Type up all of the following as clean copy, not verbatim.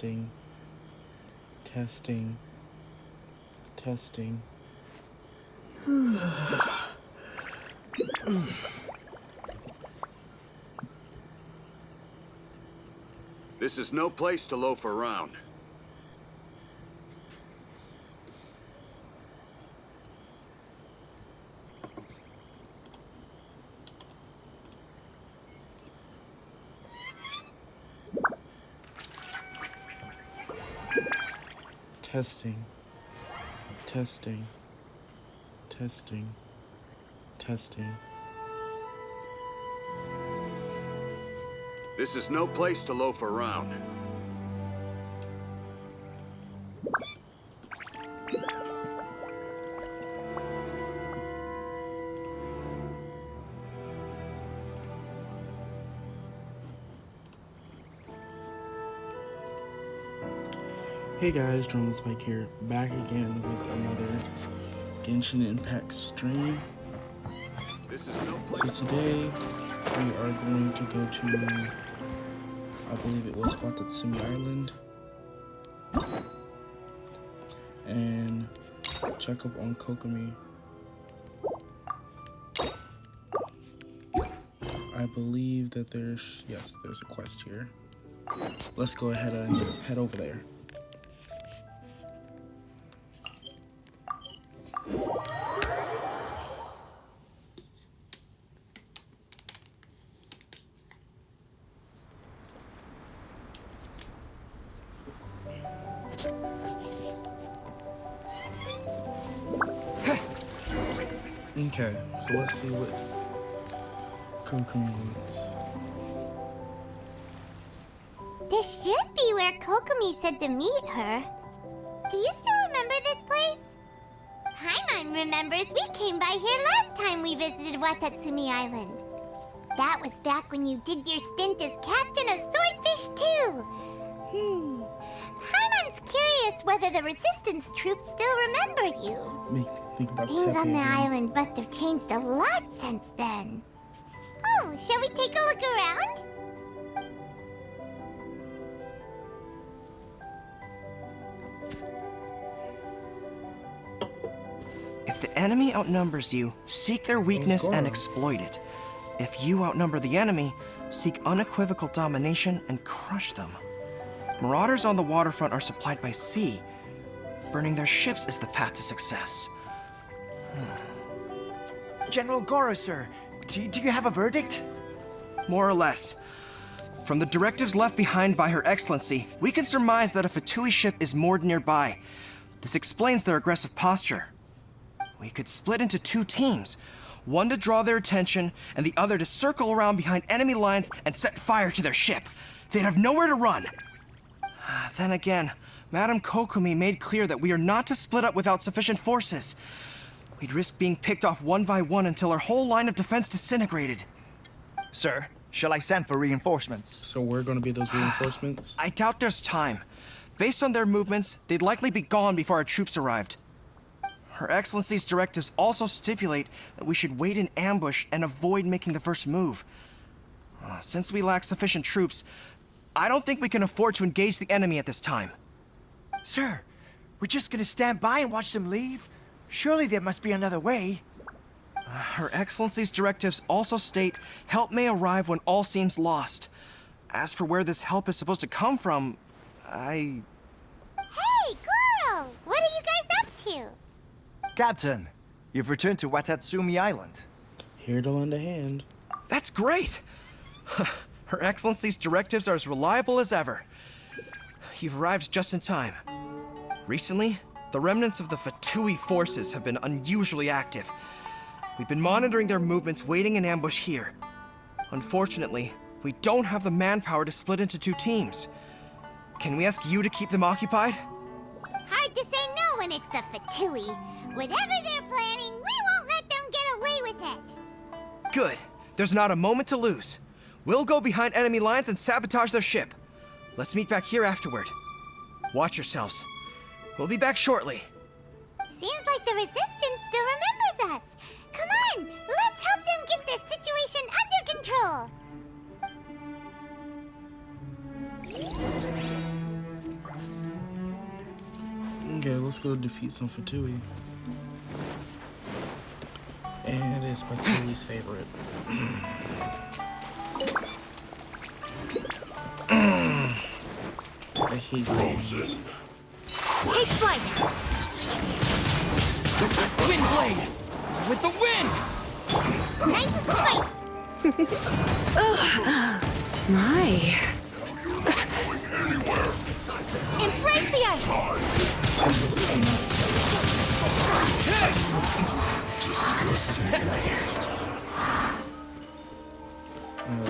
testing, testing, testing. This is no place to loaf around. Testing, testing, testing, testing. This is no place to loaf around. Hey guys, Drumless Mike here, back again with another Genshin Impact stream. This is no So place. today we are going to go to, I believe it was Watatsumi Island, and check up on Kokomi. I believe that there's a quest here. Let's go ahead and head over there. Okay, so let's see what Kokomi wants. This should be where Kokomi said to meet her. Do you still remember this place? Paimon remembers we came by here last time we visited Watatsumi Island. That was back when you did your stint as captain of Swordfish too. Paimon's curious whether the Resistance troops still remember you. Make me think about Things on the again. island must have changed a lot since then. Oh, shall we take a look around? If the enemy outnumbers you, seek their weakness and exploit it. If you outnumber the enemy, seek unequivocal domination and crush them. Marauders on the waterfront are supplied by sea. Burning their ships is the path to success. General Goro, sir, do you have a verdict? More or less. From the directives left behind by Her Excellency, we can surmise that a Fatui ship is moored nearby. This explains their aggressive posture. We could split into two teams, one to draw their attention, and the other to circle around behind enemy lines and set fire to their ship. They'd have nowhere to run. Then again, Madame Kokomi made clear that we are not to split up without sufficient forces. We'd risk being picked off one by one until our whole line of defense disintegrated. Sir, shall I send for reinforcements? So we're going to be those reinforcements? I doubt there's time. Based on their movements, they'd likely be gone before our troops arrived. Her Excellency's directives also stipulate that we should wait in ambush and avoid making the first move. Since we lack sufficient troops, I don't think we can afford to engage the enemy at this time. Sir, we're just gonna stand by and watch them leave? Surely there must be another way. Her Excellency's directives also state help may arrive when all seems lost. As for where this help is supposed to come from, Hey, Goro! What are you guys up to? Captain, you've returned to Watatsumi Island. Here to lend a hand. That's great! Her Excellency's directives are as reliable as ever. You've arrived just in time. Recently, the remnants of the Fatui forces have been unusually active. We've been monitoring their movements, waiting in ambush here. Unfortunately, we don't have the manpower to split into two teams. Can we ask you to keep them occupied? Hard to say no when it's the Fatui. Whatever they're planning, we won't let them get away with it. Good. There's not a moment to lose. We'll go behind enemy lines and sabotage their ship. Let's meet back here afterward. Watch yourselves. We'll be back shortly. Seems like the Resistance still remembers us. Come on, let's help them get this situation under control. Okay, let's go defeat some Fatui. And it's Fatui's favorite. I hate games. Take flight! Wind blade! With the wind! Nice and slight. My. Embrace the ice!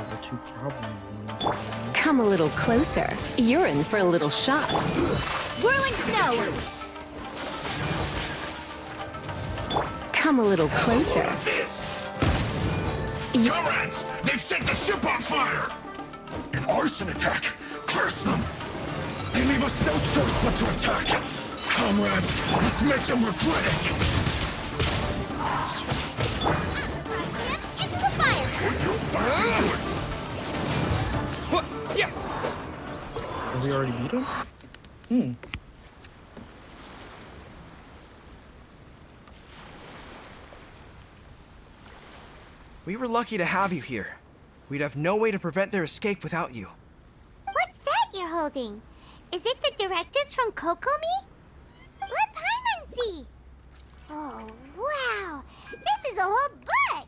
The two problem ones. Come a little closer. You're in for a little shock. Whirling snow! Come a little closer. Comrades, they've set the ship on fire! An arson attack! Curse them! They leave us no choice but to attack! Comrades, let's make them regret it! It's the fire. Have we already beat him? We were lucky to have you here. We'd have no way to prevent their escape without you. What's that you're holding? Is it the directives from Kokomi? Let Paimon see. Oh, wow. This is a whole book.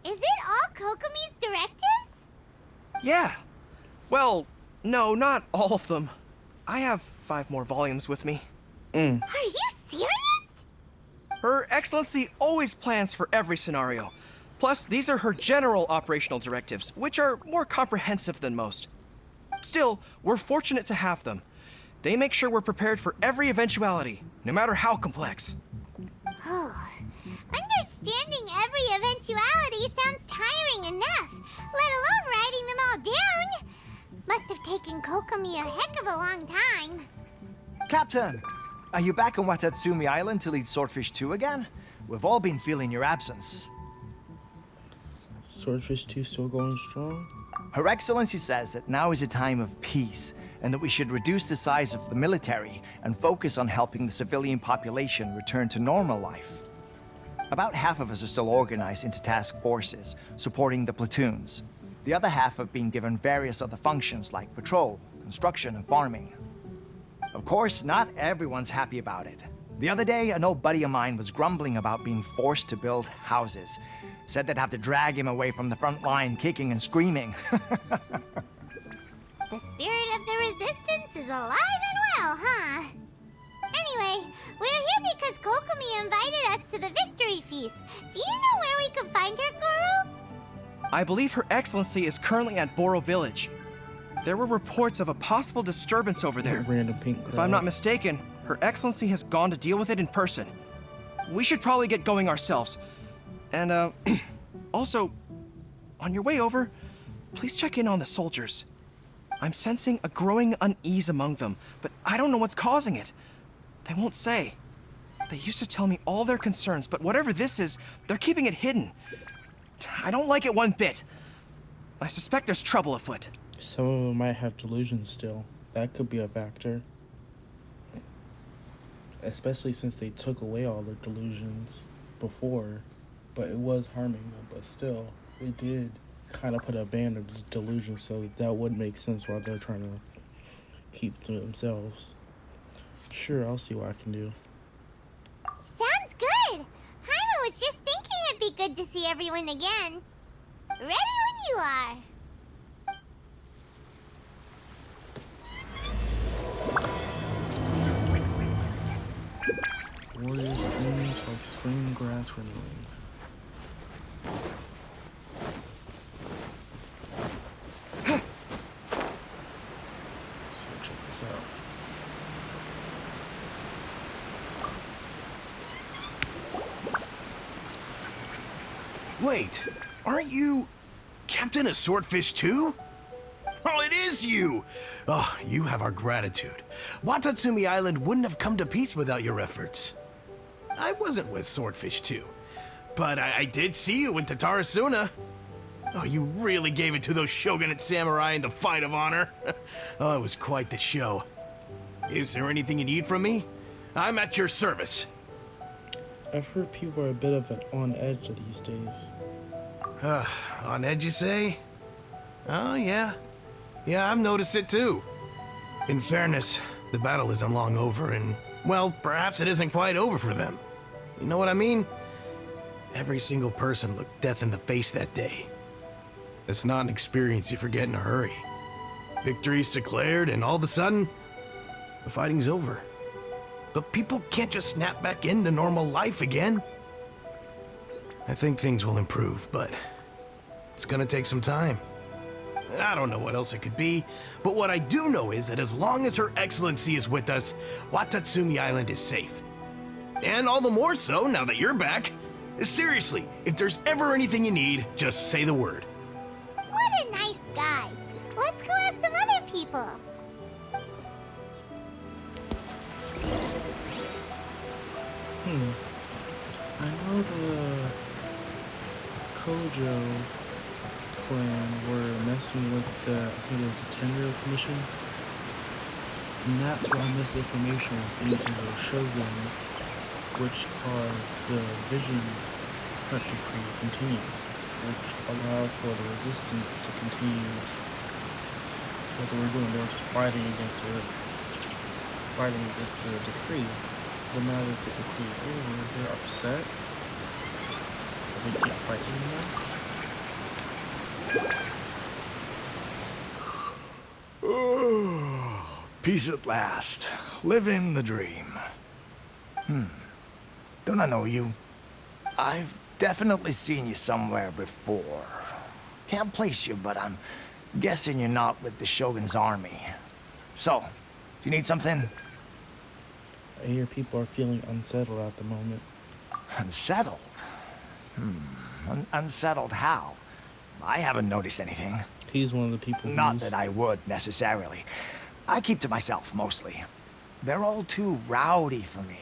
Is it all Kokomi's directives? Yeah. Well, no, not all of them. I have 5 more volumes with me. Are you serious? Her Excellency always plans for every scenario. Plus, these are her general operational directives, which are more comprehensive than most. Still, we're fortunate to have them. They make sure we're prepared for every eventuality, no matter how complex. Oh, understanding every eventuality sounds tiring enough, let alone writing them all down. Must have taken Kokomi a heck of a long time. Captain, are you back on Watatsumi Island to lead Swordfish 2 again? We've all been feeling your absence. Swordfish 2 still going strong? Her Excellency says that now is a time of peace, and that we should reduce the size of the military and focus on helping the civilian population return to normal life. About half of us are still organized into task forces, supporting the platoons. The other half have been given various other functions like patrol, construction, and farming. Of course, not everyone's happy about it. The other day, an old buddy of mine was grumbling about being forced to build houses. Said they'd have to drag him away from the front line, kicking and screaming. The spirit of the resistance is alive and well, huh? Anyway, we're here because Kokomi invited us to the victory feast. Do you know where we can find her, Guru? I believe Her Excellency is currently at Boro Village. There were reports of a possible disturbance over there. Random pink crowd. If I'm not mistaken, Her Excellency has gone to deal with it in person. We should probably get going ourselves. And, also, on your way over, please check in on the soldiers. I'm sensing a growing unease among them, but I don't know what's causing it. They won't say. They used to tell me all their concerns, but whatever this is, they're keeping it hidden. I don't like it one bit. I suspect there's trouble afoot. Some of them might have delusions still. That could be a factor. Especially since they took away all their delusions before. But it was harming them, but still, they did kind of put a ban of the delusion, so that would make sense while they're trying to keep to themselves. Sure, I'll see what I can do. Sounds good. Jaime was just thinking it'd be good to see everyone again. Ready when you are. Warriors' dreams like spring grass renewing. So check this out. Wait, aren't you Captain of Swordfish 2? Oh, it is you! Oh, you have our gratitude. Watatsumi Island wouldn't have come to peace without your efforts. I wasn't with Swordfish 2, but I did see you in Tatarasuna. Oh, you really gave it to those shogunate samurai in the fight of honor. Oh, it was quite the show. Is there anything you need from me? I'm at your service. I've heard people are a bit of an on edge these days. On edge, you say? Oh, yeah. Yeah, I've noticed it too. In fairness, the battle isn't long over, and, well, perhaps it isn't quite over for them. You know what I mean? Every single person looked death in the face that day. It's not an experience you forget in a hurry. Victory's declared, and all of a sudden, the fighting's over. But people can't just snap back into normal life again. I think things will improve, but it's gonna take some time. I don't know what else it could be, but what I do know is that as long as Her Excellency is with us, Watatsumi Island is safe. And all the more so now that you're back. Seriously, if there's ever anything you need, just say the word. What a nice guy. Let's go ask some other people. I know the Kojo clan were messing with the, I think it was the Tenryou Commission. And that's why misinformation was due to the Shogun, which caused the Vision Hut Decree to continue, which allowed for the resistance to continue what they were doing. They were fighting against the decree. But now that the decree is over, they're upset. They can't fight anymore. Peace at last. Living the dream. Don't I know you? I've definitely seen you somewhere before. Can't place you, but I'm guessing you're not with the Shogun's army. So, do you need something? I hear people are feeling unsettled at the moment. Unsettled? Unsettled how? I haven't noticed anything. He's one of the people who Not that I would, necessarily. I keep to myself, mostly. They're all too rowdy for me.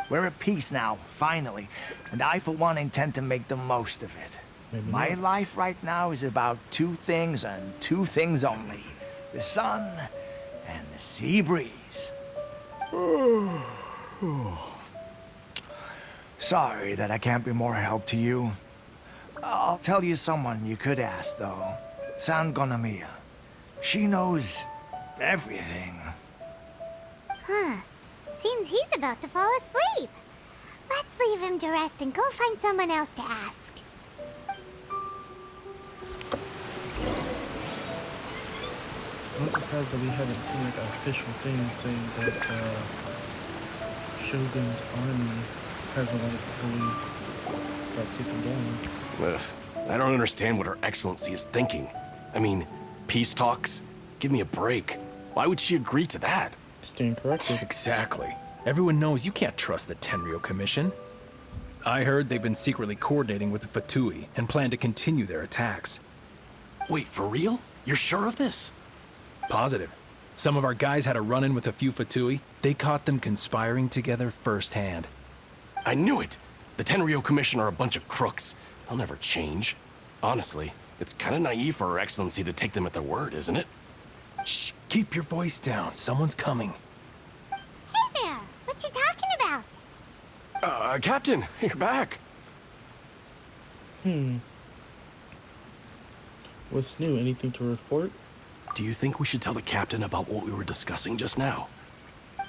We're at peace now, finally, and I, for one, intend to make the most of it. Maybe My not. life right now is about two things and two things only. The sun and the sea breeze. Sorry that I can't be more help to you. I'll tell you someone you could ask, though. San Gonamiya. She knows everything. Huh. Seems he's about to fall asleep. Let's leave him to rest and go find someone else to ask. I'm surprised that we haven't seen like an official thing saying that Shogun's army hasn't like fully got taken down. Ugh, I don't understand what Her Excellency is thinking. I mean, peace talks? Give me a break. Why would she agree to that? Stand corrected. Exactly. Everyone knows you can't trust the Tenryou Commission. I heard they've been secretly coordinating with the Fatui and plan to continue their attacks. Wait, for real? You're sure of this? Positive. Some of our guys had a run-in with a few Fatui. They caught them conspiring together firsthand. I knew it! The Tenryou Commission are a bunch of crooks. They'll never change. Honestly, it's kind of naive for Her Excellency to take them at their word, isn't it? Shh, keep your voice down. Someone's coming. Hey there! What you talking about? Captain, you're back. What's new? Anything to report? Do you think we should tell the captain about what we were discussing just now?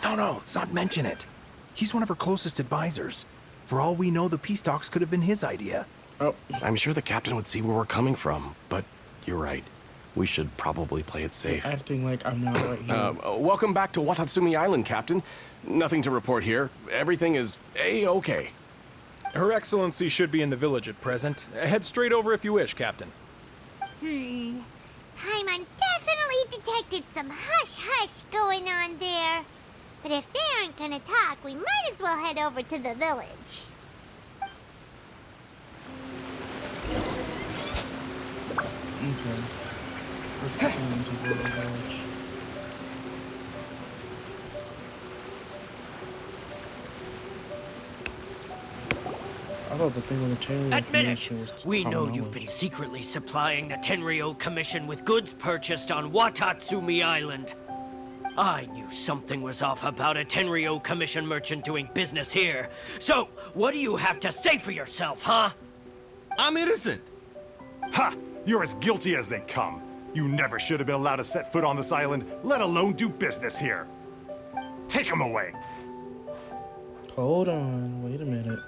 No, let's not mention it. He's one of our closest advisors. For all we know, the peace talks could have been his idea. Oh, I'm sure the captain would see where we're coming from, but you're right. We should probably play it safe. acting like I'm not right here. Welcome back to Watatsumi Island, Captain. Nothing to report here. Everything is A-okay. Her Excellency should be in the village at present. Head straight over if you wish, Captain. Paimon definitely detected some hush-hush going on there. But if they aren't gonna talk, we might as well head over to the village. Okay. Let's continue to go to the village. I thought the thing with the Tenryou Admit Commission was it! We common know you've knowledge. been secretly supplying the Tenryou Commission with goods purchased on Watatsumi Island. I knew something was off about a Tenryo Commission merchant doing business here. So, what do you have to say for yourself, huh? I'm innocent. Ha! You're as guilty as they come. You never should have been allowed to set foot on this island, let alone do business here. Take him away. Hold on, wait a minute.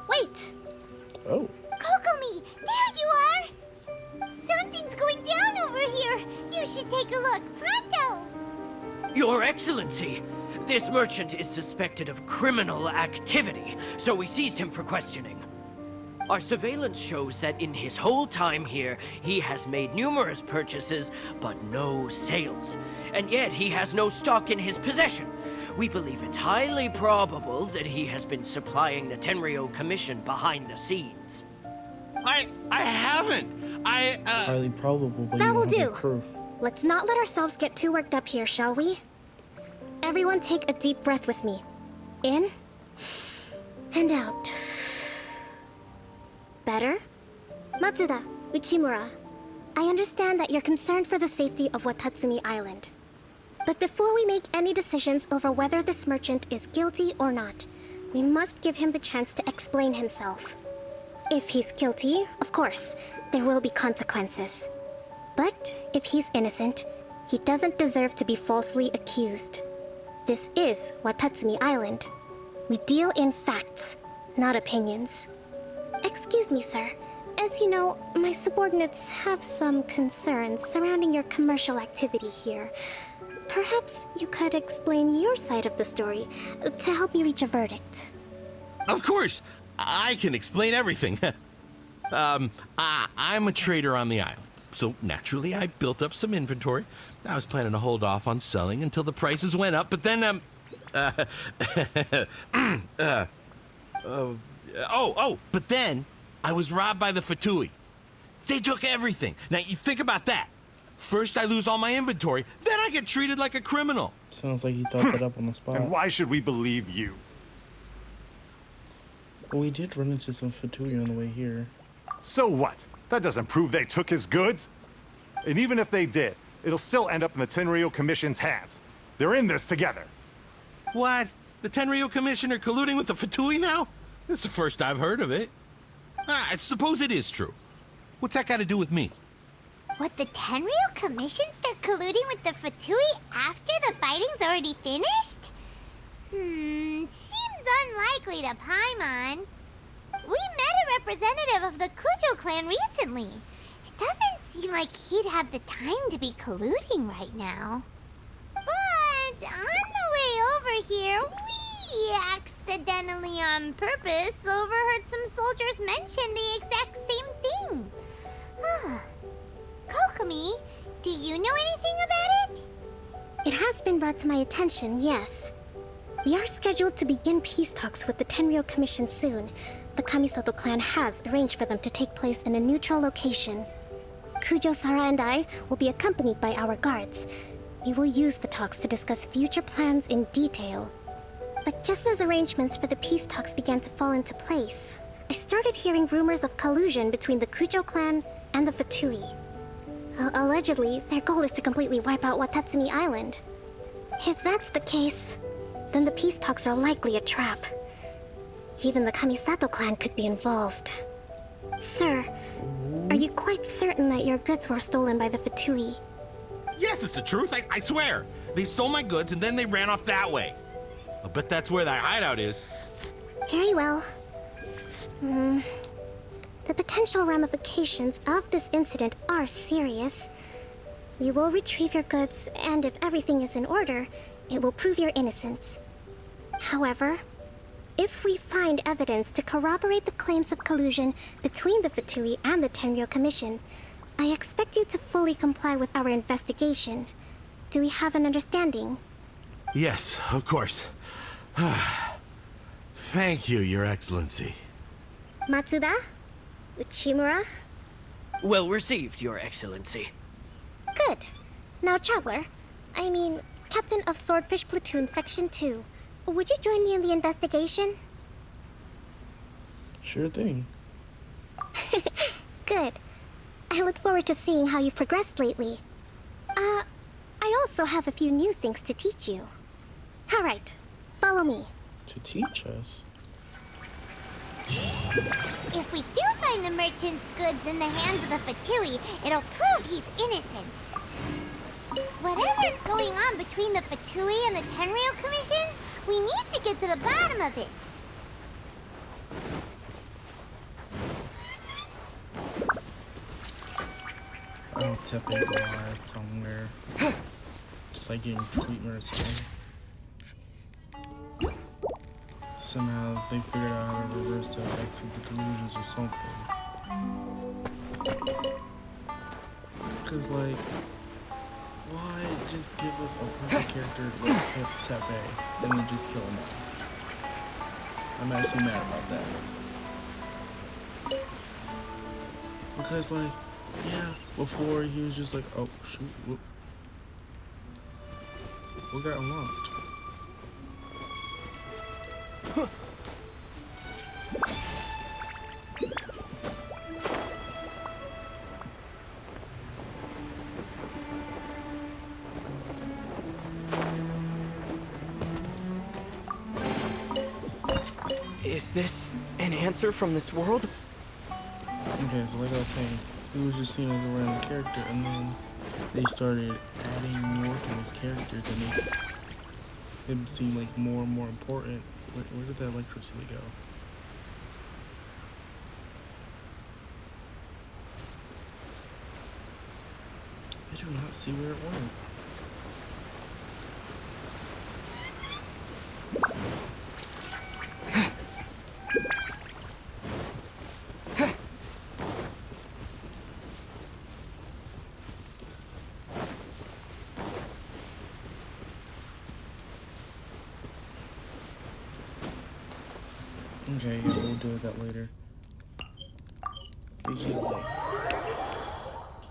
Wait! Oh. Kokomi! There you are! Something's going down over here! You should take a look! Pronto! Your Excellency, this merchant is suspected of criminal activity, so we seized him for questioning. Our surveillance shows that in his whole time here, he has made numerous purchases, but no sales. And yet he has no stock in his possession. We believe it's highly probable that he has been supplying the Tenryo Commission behind the scenes. I haven't. Highly probable, but That you will don't have do. proof. Let's not let ourselves get too worked up here, shall we? Everyone take a deep breath with me. In and out. Better? Matsuda, Uchimura, I understand that you're concerned for the safety of Watatsumi Island. But before we make any decisions over whether this merchant is guilty or not, we must give him the chance to explain himself. If he's guilty, of course, there will be consequences. But if he's innocent, he doesn't deserve to be falsely accused. This is Watatsumi Island. We deal in facts, not opinions. Excuse me, sir. As you know, my subordinates have some concerns surrounding your commercial activity here. Perhaps you could explain your side of the story to help me reach a verdict. Of course, I can explain everything. I'm a trader on the island, so naturally I built up some inventory. I was planning to hold off on selling until the prices went up, but then, but then I was robbed by the Fatui. They took everything. Now, you think about that. First I lose all my inventory, then I get treated like a criminal. Sounds like he thought that up on the spot. And why should we believe you? Well, we did run into some Fatui on the way here. So what? That doesn't prove they took his goods. And even if they did, it'll still end up in the Tenryo Commission's hands. They're in this together. What? The Tenryo Commissioner colluding with the Fatui now? This is the first I've heard of it. I suppose it is true. What's that got to do with me? Would the Tenryo Commission start colluding with the Fatui after the fighting's already finished? Seems unlikely to Paimon. We met a representative of the Kujo clan recently. It doesn't seem like he'd have the time to be colluding right now. But on the way over here, we accidentally on purpose overheard some soldiers mention the exact same thing. Kokomi, do you know anything about it? It has been brought to my attention, yes. We are scheduled to begin peace talks with the Tenryo Commission soon. The Kamisato clan has arranged for them to take place in a neutral location. Kujo-Sara and I will be accompanied by our guards. We will use the talks to discuss future plans in detail. But just as arrangements for the peace talks began to fall into place, I started hearing rumors of collusion between the Kujo clan and the Fatui. Allegedly, their goal is to completely wipe out Watatsumi Island. If that's the case, then the peace talks are likely a trap. Even the Kamisato clan could be involved. Sir, are you quite certain that your goods were stolen by the Fatui? Yes, it's the truth. I swear. They stole my goods and then they ran off that way. I'll bet that's where that hideout is. Very well. The potential ramifications of this incident are serious. We will retrieve your goods, and if everything is in order, it will prove your innocence. However, if we find evidence to corroborate the claims of collusion between the Fatui and the Tenryo Commission, I expect you to fully comply with our investigation. Do we have an understanding? Yes, of course. Thank you, Your Excellency. Matsuda? Uchimura? Well received, Your Excellency. Good. Now, Traveler, Captain of Swordfish Platoon Section 2, would you join me in the investigation? Sure thing. Good. I look forward to seeing how you've progressed lately. I also have a few new things to teach you. Alright, follow me. To teach us? If we do find the merchant's goods in the hands of the Fatui, it'll prove he's innocent. Whatever's going on between the Fatui and the Tenryou Commission, we need to get to the bottom of it. Oh, Tepe's alive somewhere. Just like getting treatment or something. Somehow they figured out how to reverse the effects of the delusions or something. Cause like, why just give us a perfect character like Tepe and then just kill him off? I'm actually mad about that. Because like, yeah, before he was just like, oh shoot, what got unlocked? Is this an answer from this world? Okay, so like I was saying, he was just seen as a random character, and then they started adding more to his character to make him seem like more and more important. Where did that electricity go? I do not see where it went. Okay, yeah, we'll deal with that later. But yeah, like,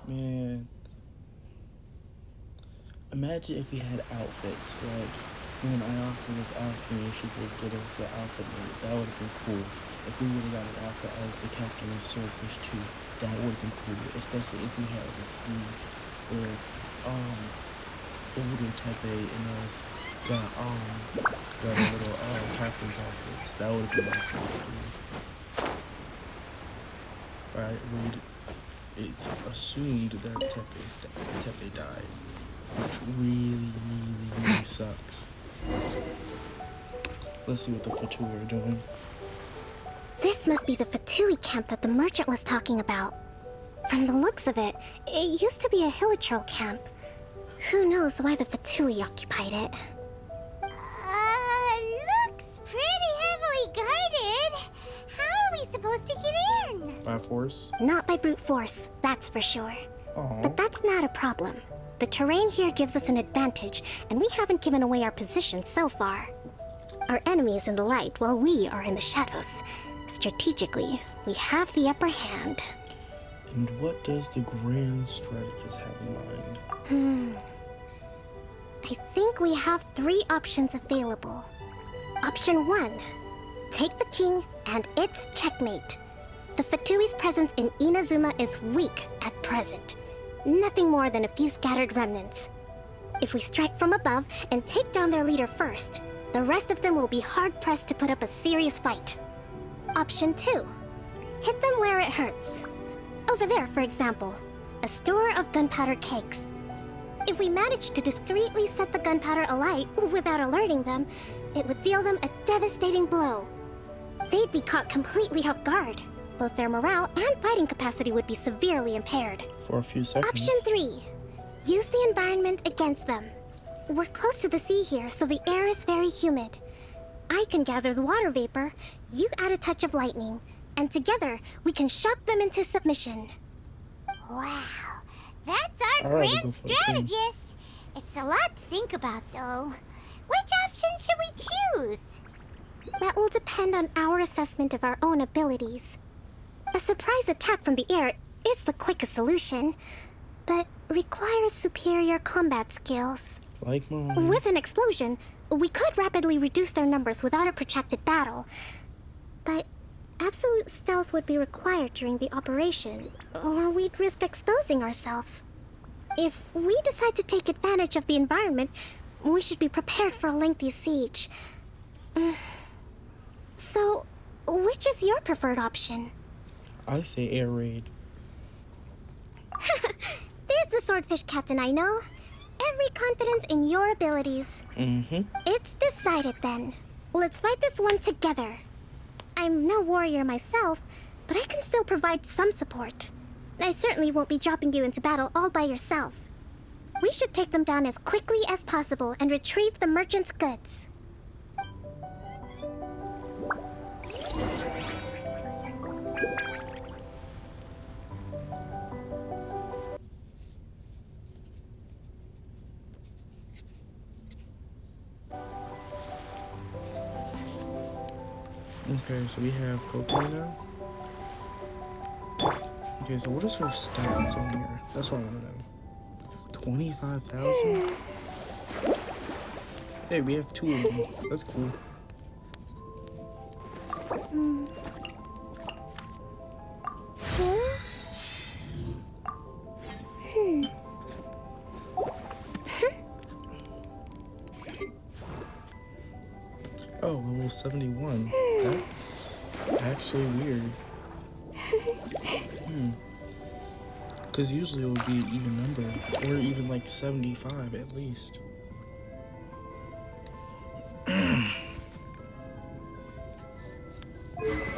man, imagine if we had outfits, like, when Ayaka was asking if she could get us an outfit made, that would have been cool. If we would have got an outfit as the captain of Swordfish 2, that would have been cool, especially if we had a scene where, older Tepe and us got a little captain's outfits. That would have been actually cool. But it's assumed that Tepe died, which really sucks. Let's see what the Fatui are doing. This must be the Fatui camp that the merchant was talking about. From the looks of it, it used to be a Hilichurl camp. Who knows why the Fatui occupied it? Looks pretty heavily guarded. How are we supposed to get in? By force? Not by brute force, that's for sure. Aww. But that's not a problem. The terrain here gives us an advantage, and we haven't given away our position so far. Our enemy is in the light, while we are in the shadows. Strategically, we have the upper hand. And what does the grand strategist have in mind? I think we have 3 options available. Option 1. Take the king and its checkmate. The Fatui's presence in Inazuma is weak at present. Nothing more than a few scattered remnants. If we strike from above and take down their leader first, the rest of them will be hard-pressed to put up a serious fight. Option 2. Hit them where it hurts. Over there, for example, a store of gunpowder cakes. If we manage to discreetly set the gunpowder alight without alerting them, it would deal them a devastating blow. They'd be caught completely off guard. Both their morale and fighting capacity would be severely impaired. For a few seconds. Option 3. Use the environment against them. We're close to the sea here, so the air is very humid. I can gather the water vapor, you add a touch of lightning, and together we can shock them into submission. Wow, that's our grand strategist. It's a lot to think about, though. Which option should we choose? That will depend on our assessment of our own abilities. A surprise attack from the air is the quickest solution, but requires superior combat skills. Like mine. With an explosion, we could rapidly reduce their numbers without a protracted battle. But absolute stealth would be required during the operation, or we'd risk exposing ourselves. If we decide to take advantage of the environment, we should be prepared for a lengthy siege. So, which is your preferred option? I say air raid. There's the swordfish captain I know. Every confidence in your abilities. It's decided then. Let's fight this one together. I'm no warrior myself, but I can still provide some support. I certainly won't be dropping you into battle all by yourself. We should take them down as quickly as possible and retrieve the merchant's goods. Okay, so we have Kokomi now. Okay, so what is her stats on here? That's what I want to know. 25,000? Hey, we have 2 of them. That's cool. Oh, level 71. That's actually weird. Because usually it would be an even number, or even like 75 at least.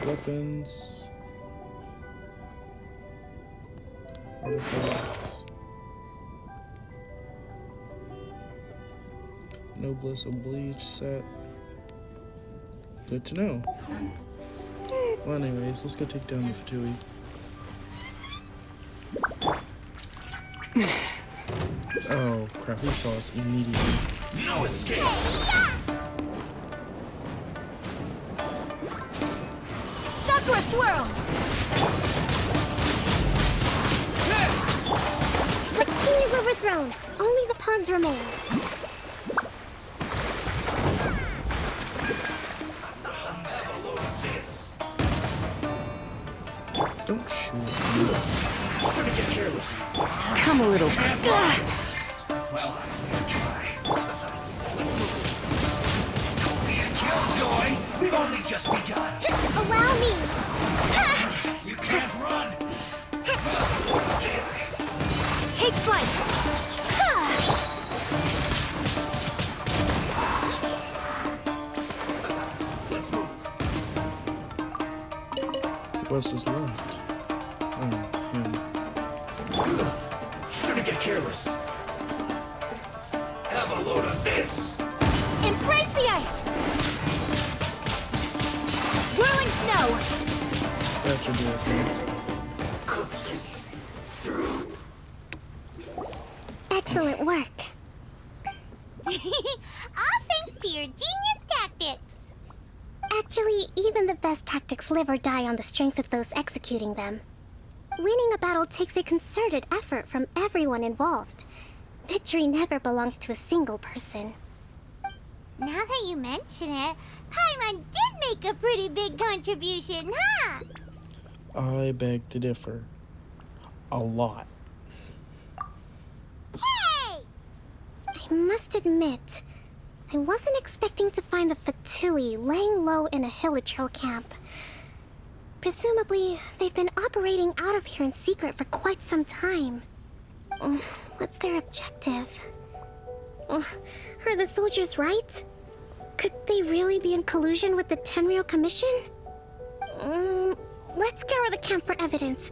Weapons. Artifacts. Noblesse Oblige set. Good to know. Well, anyways, let's go take down the Fatui. Oh crap, he saw us immediately. No escape! Sakura swirl! The king is overthrown. Only the pawns remain. Don't shoot me. Shouldn't get careless. Come a little. Well, I'm gonna try. Don't be a killjoy! We've only just begun! Allow me. You can't run! Take flight. Let's move. What's just left? Oh, him. Shouldn't get careless. Have a load of this! Embrace the ice. Whirling snow. That should be okay. Cook this through. Excellent work. All thanks to your genius tactics. Actually, even the best tactics live or die on the strength of those executing them. Winning a battle takes a concerted effort from everyone involved. Victory never belongs to a single person. Now that you mention it, Paimon did make a pretty big contribution, huh? I beg to differ. A lot. Hey! I must admit, I wasn't expecting to find the Fatui laying low in a Hilichurl camp. Presumably, they've been operating out of here in secret for quite some time. What's their objective? Are the soldiers right? Could they really be in collusion with the Tenryou Commission? Let's scour the camp for evidence.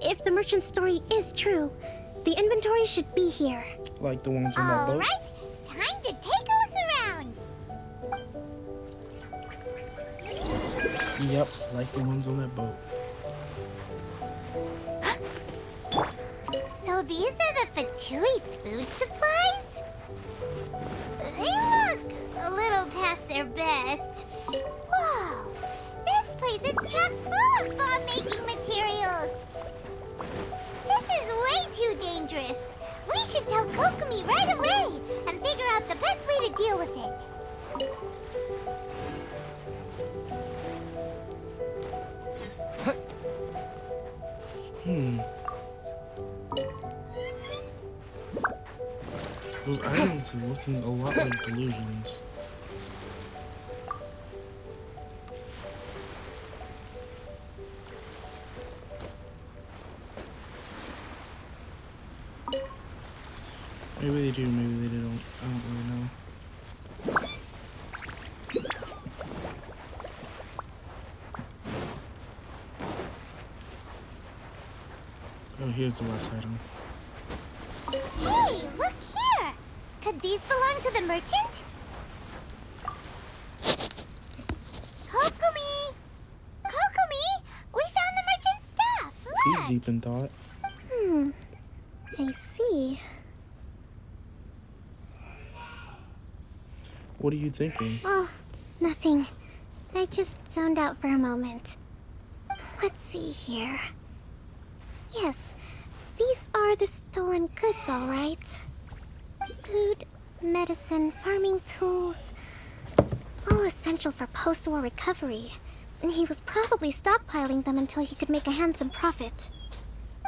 If the merchant's story is true, the inventory should be here. Like the ones on that boat? Alright, time to take a look around. Yep, like the ones on that boat. So these are the Fatui food supplies? They look a little past their best. Whoa! This place is chock full of bomb-making materials! This is way too dangerous! We should tell Kokomi right away and figure out the best way to deal with it. Those items are looking a lot like delusions. Maybe they do, maybe they don't. I don't really know. Oh, here's the last item. Hey, look here! Could these belong to the merchant? Kokumi! Kokumi! We found the merchant's stuff! He's Look! deep in thought. I see. What are you thinking? Oh, nothing. I just zoned out for a moment. Let's see here. Yes, these are the stolen goods, all right. Food, medicine, farming tools. All essential for post-war recovery. And he was probably stockpiling them until he could make a handsome profit.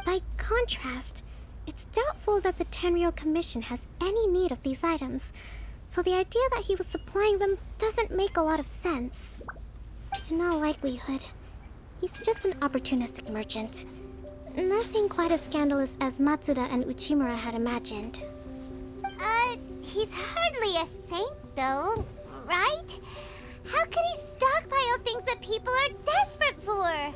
By contrast, it's doubtful that the Tenryou Commission has any need of these items, so the idea that he was supplying them doesn't make a lot of sense. In all likelihood, he's just an opportunistic merchant. Nothing quite as scandalous as Matsuda and Uchimura had imagined. He's hardly a saint, though, right? How could he stockpile things that people are desperate for?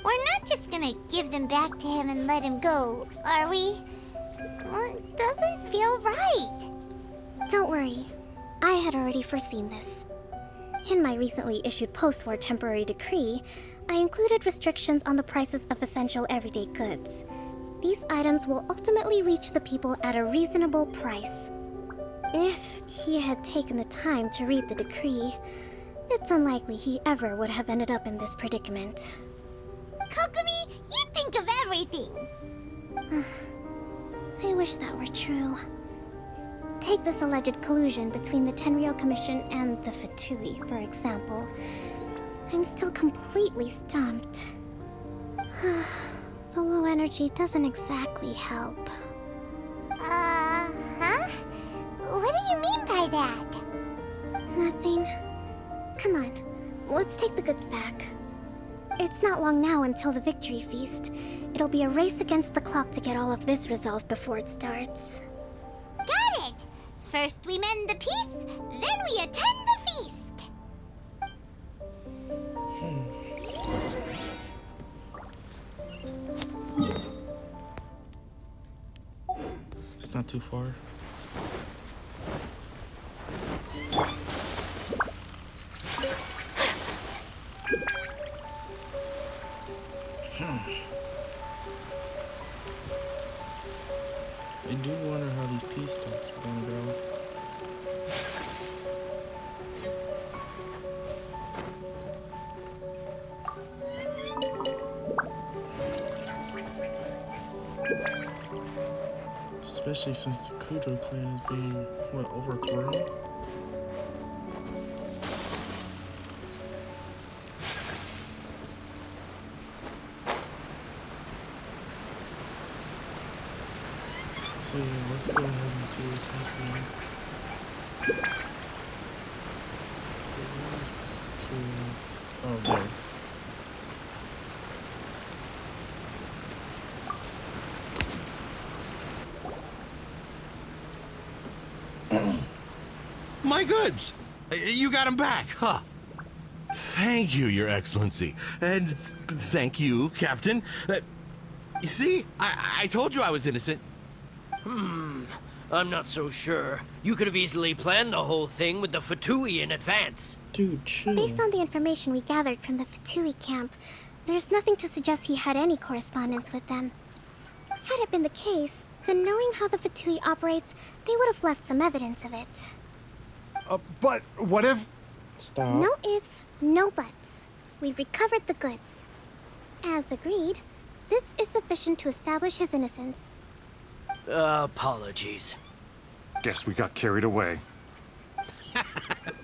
We're not just gonna give them back to him and let him go, are we? Well, it doesn't feel right. Don't worry, I had already foreseen this. In my recently issued post-war temporary decree, I included restrictions on the prices of essential everyday goods. These items will ultimately reach the people at a reasonable price. If he had taken the time to read the decree, it's unlikely he ever would have ended up in this predicament. Kokumi, you think of everything! I wish that were true. Take this alleged collusion between the Tenryou Commission and the Fatui, for example. I'm still completely stumped. The low energy doesn't exactly help. Huh? What do you mean by that? Nothing. Come on, let's take the goods back. It's not long now until the victory feast. It'll be a race against the clock to get all of this resolved before it starts. Got it! First we mend the peace, then we attend the feast! It's not too far. I do wonder how these peace talks are gonna go. Especially since the Kudo clan is being, what, overthrown? So yeah, let's go ahead and see what's happening. Oh, there. My goods! You got them back, huh? Thank you, Your Excellency. And thank you, Captain. You see, I told you I was innocent. I'm not so sure. You could have easily planned the whole thing with the Fatui in advance. Dude, chill. Based on the information we gathered from the Fatui camp, there's nothing to suggest he had any correspondence with them. Had it been the case, then knowing how the Fatui operates, they would have left some evidence of it. But what if... Stop. No ifs, no buts. We've recovered the goods. As agreed, this is sufficient to establish his innocence. Apologies. Guess we got carried away.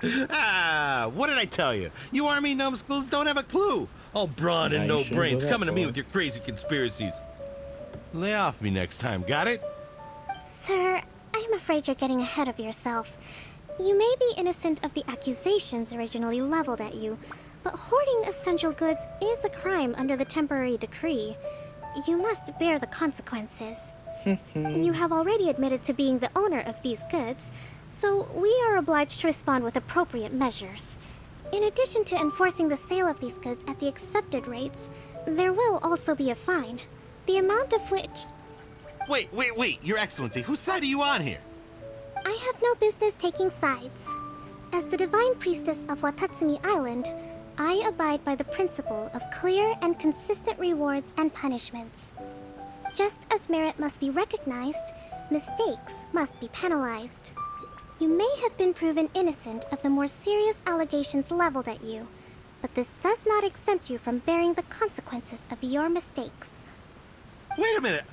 What did I tell you? You army numbskulls don't have a clue. All brawn and Nah, you no shouldn't brains go that coming to me far. with your crazy conspiracies. Lay off me next time, got it? Sir, I'm afraid you're getting ahead of yourself. You may be innocent of the accusations originally leveled at you, but hoarding essential goods is a crime under the temporary decree. You must bear the consequences. You have already admitted to being the owner of these goods, so we are obliged to respond with appropriate measures. In addition to enforcing the sale of these goods at the accepted rates, there will also be a fine, the amount of which... Wait, Your Excellency, whose side are you on here? I have no business taking sides. As the Divine Priestess of Watatsumi Island, I abide by the principle of clear and consistent rewards and punishments. Just as merit must be recognized, mistakes must be penalized. You may have been proven innocent of the more serious allegations leveled at you, but this does not exempt you from bearing the consequences of your mistakes. Wait a minute,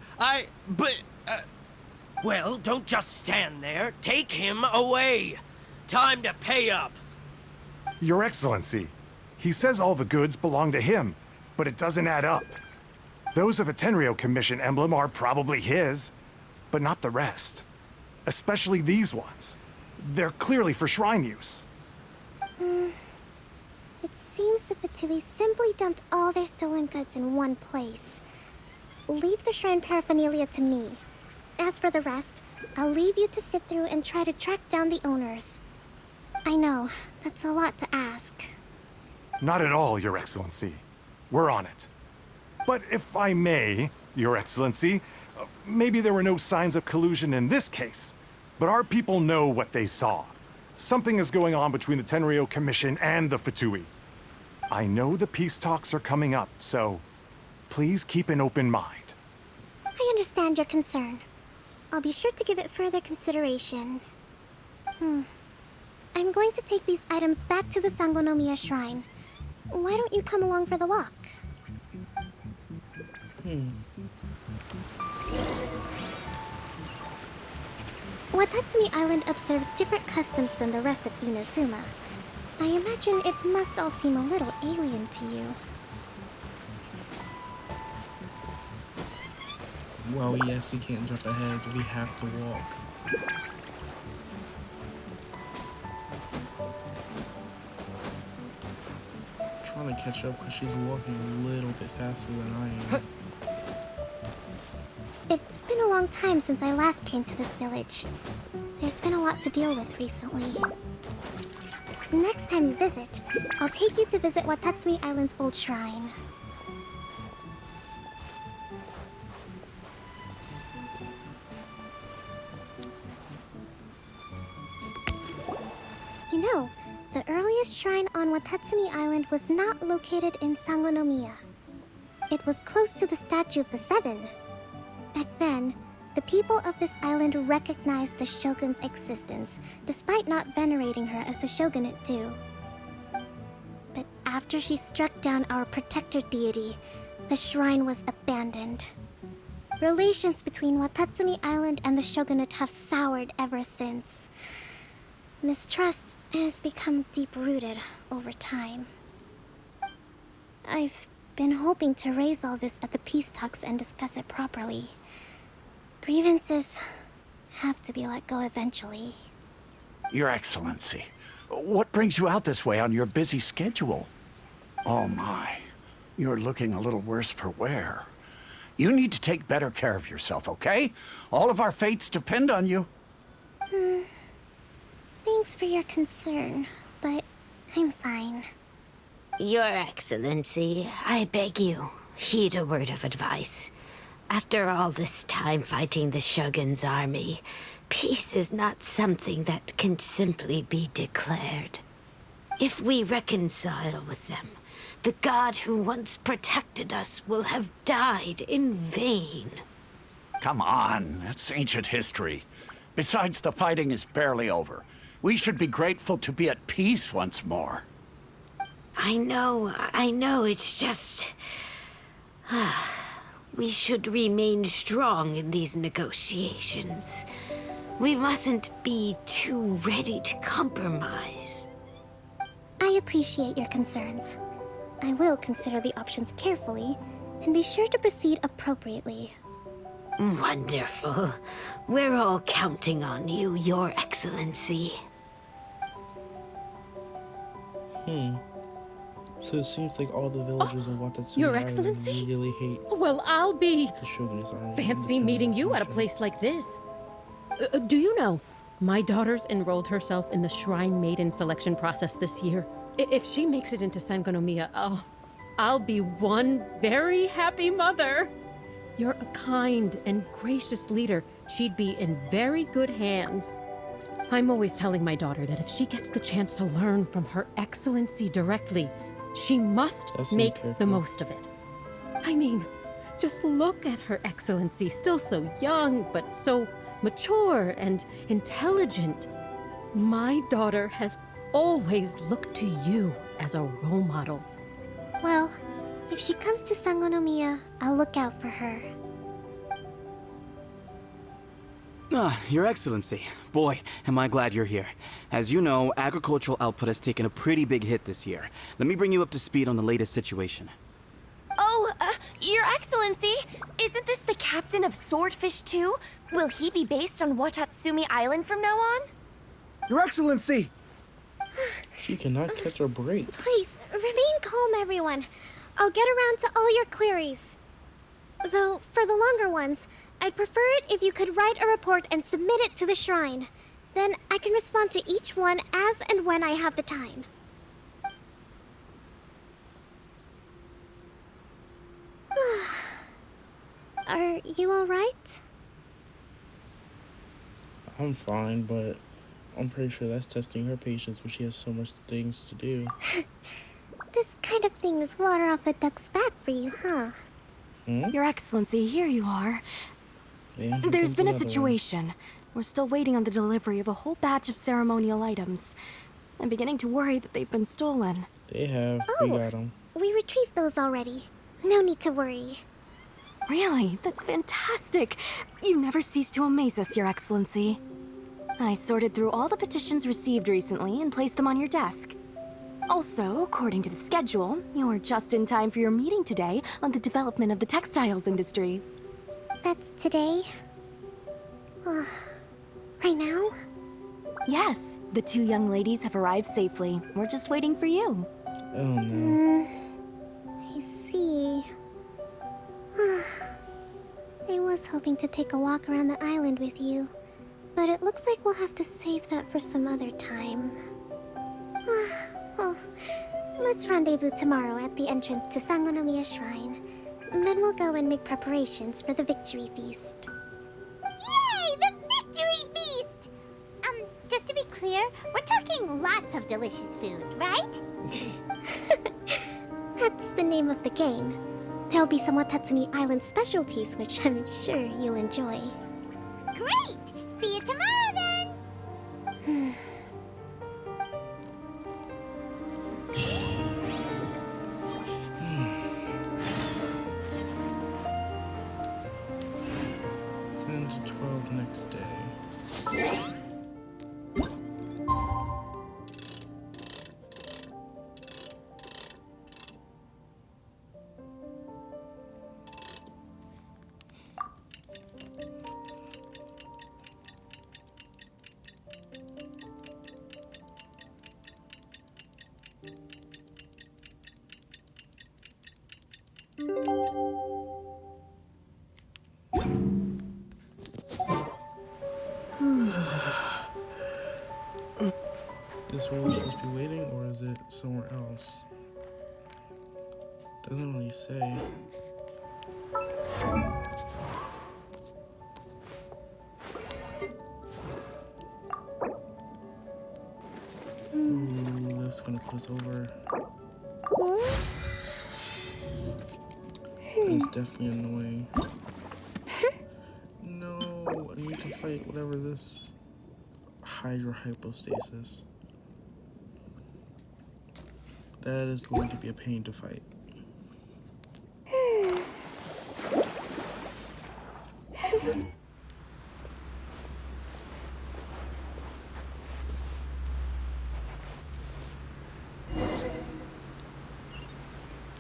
Well, don't just stand there. Take him away. Time to pay up. Your Excellency, he says all the goods belong to him, but it doesn't add up. Those of a Tenryou Commission emblem are probably his, but not the rest. Especially these ones. They're clearly for shrine use. It seems the Fatui simply dumped all their stolen goods in one place. Leave the shrine paraphernalia to me. As for the rest, I'll leave you to sift through and try to track down the owners. I know, that's a lot to ask. Not at all, Your Excellency. We're on it. But if I may, Your Excellency, maybe there were no signs of collusion in this case, but our people know what they saw. Something is going on between the Tenryou Commission and the Fatui. I know the peace talks are coming up, so please keep an open mind. I understand your concern. I'll be sure to give it further consideration. I'm going to take these items back to the Sangonomiya Shrine. Why don't you come along for the walk? Watatsumi Island observes different customs than the rest of Inazuma. I imagine it must all seem a little alien to you. Well, yes, we can't jump ahead. We have to walk. Trying to catch up because she's walking a little bit faster than I am. It's been a long time since I last came to this village. There's been a lot to deal with recently. Next time you visit, I'll take you to visit Watatsumi Island's old shrine. You know, the earliest shrine on Watatsumi Island was not located in Sangonomiya. It was close to the Statue of the Seven. Back then, the people of this island recognized the Shogun's existence, despite not venerating her as the Shogunate do. But after she struck down our protector deity, the shrine was abandoned. Relations between Watatsumi Island and the Shogunate have soured ever since. Mistrust has become deep-rooted over time. I've been hoping to raise all this at the peace talks and discuss it properly. Grievances have to be let go eventually. Your Excellency, what brings you out this way on your busy schedule? Oh my, you're looking a little worse for wear. You need to take better care of yourself, okay? All of our fates depend on you. Thanks for your concern, but I'm fine. Your Excellency, I beg you, heed a word of advice. After all this time fighting the Shogun's army, peace is not something that can simply be declared. If we reconcile with them, the god who once protected us will have died in vain. Come on, that's ancient history. Besides, the fighting is barely over. We should be grateful to be at peace once more. I know, it's just... We should remain strong in these negotiations. We mustn't be too ready to compromise. I appreciate your concerns. I will consider the options carefully, and be sure to proceed appropriately. Wonderful. We're all counting on you, Your Excellency. So it seems like all the villagers of Watatsumi Your Island Excellency? really hate Well, I'll be the Shogun's army. fancy meeting you at a place like this. Do you know, my daughter's enrolled herself in the Shrine Maiden selection process this year. If she makes it into Sangonomiya, I'll be one very happy mother. You're a kind and gracious leader. She'd be in very good hands. I'm always telling my daughter that if she gets the chance to learn from Her Excellency directly, she must make the most of it. I mean, just look at Her Excellency, still so young, but so mature and intelligent. My daughter has always looked to you as a role model. Well, if she comes to Sangonomiya, I'll look out for her. Your Excellency. Boy, am I glad you're here. As you know, agricultural output has taken a pretty big hit this year. Let me bring you up to speed on the latest situation. Oh, Your Excellency, isn't this the captain of Swordfish 2? Will he be based on Watatsumi Island from now on? Your Excellency! She cannot catch a break. Please, remain calm, everyone. I'll get around to all your queries. Though, for the longer ones, I'd prefer it if you could write a report and submit it to the shrine. Then I can respond to each one as and when I have the time. Are you alright? I'm fine, but I'm pretty sure that's testing her patience when she has so much things to do. This kind of thing is water off a duck's back for you, huh? Your Excellency, here you are. And here There's comes been a another one. situation. We're still waiting on the delivery of a whole batch of ceremonial items. I'm beginning to worry that they've been stolen. They have. We got them. We retrieved those already. No need to worry. Really? That's fantastic. You never cease to amaze us, Your Excellency. I sorted through all the petitions received recently and placed them on your desk. Also, according to the schedule, you're just in time for your meeting today on the development of the textiles industry. That's today? Right now? Yes, the two young ladies have arrived safely. We're just waiting for you. Oh no. I see. I was hoping to take a walk around the island with you, but it looks like we'll have to save that for some other time. Let's rendezvous tomorrow at the entrance to Sangonomiya Shrine. Then we'll go and make preparations for the victory feast. Yay! The victory feast! Just to be clear, we're talking lots of delicious food, right? That's the name of the game. There'll be some Watatsumi Island specialties, which I'm sure you'll enjoy. Great! See you tomorrow then! 10 to 12 the next day. Is this where we're supposed to be waiting, or is it somewhere else? Doesn't really say. Ooh, that's gonna put us over. That is definitely annoying. No, I need to fight whatever this Hydra hypostasis. That is going to be a pain to fight.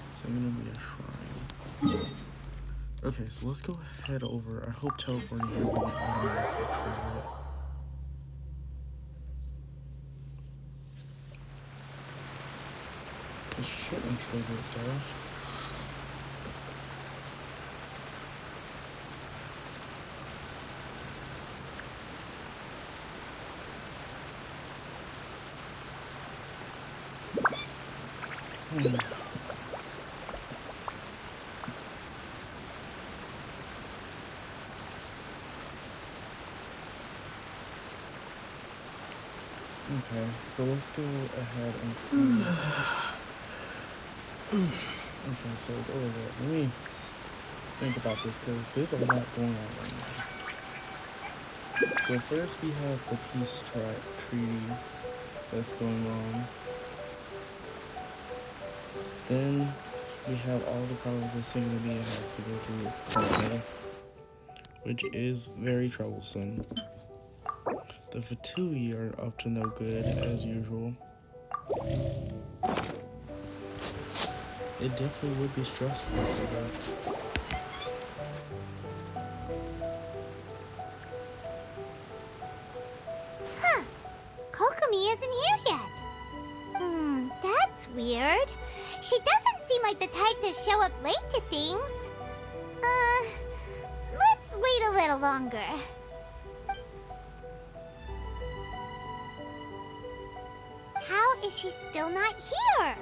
It's gonna be a shrine. Okay, so let's go head over. I hope teleporting here will automatically trigger it. It shouldn't trigger it though. Okay, so let's go ahead and see. Okay, so it's over there. Let me think about this because there's a lot going on right now. So first we have the peace treaty that's going on. Then we have all the problems that Sigma has to go through currently, which is very troublesome. The Fatui are up to no good as usual. It definitely would be stressful for them. Huh. Kokomi isn't here yet. That's weird. She doesn't seem like the type to show up late to things. Let's wait a little longer. How is she still not here?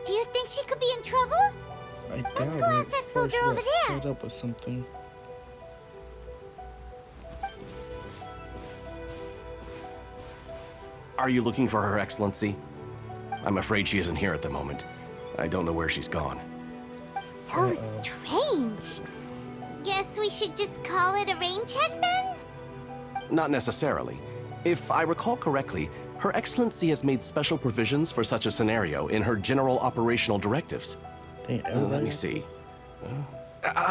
Do you think she could be in trouble? I doubt Let's go ask that soldier over there. Fed up with something. Are you looking for Her Excellency? I'm afraid she isn't here at the moment. I don't know where she's gone. So strange. Guess we should just call it a rain check then? Not necessarily. If I recall correctly, Her Excellency has made special provisions for such a scenario in her general operational directives. Let me see.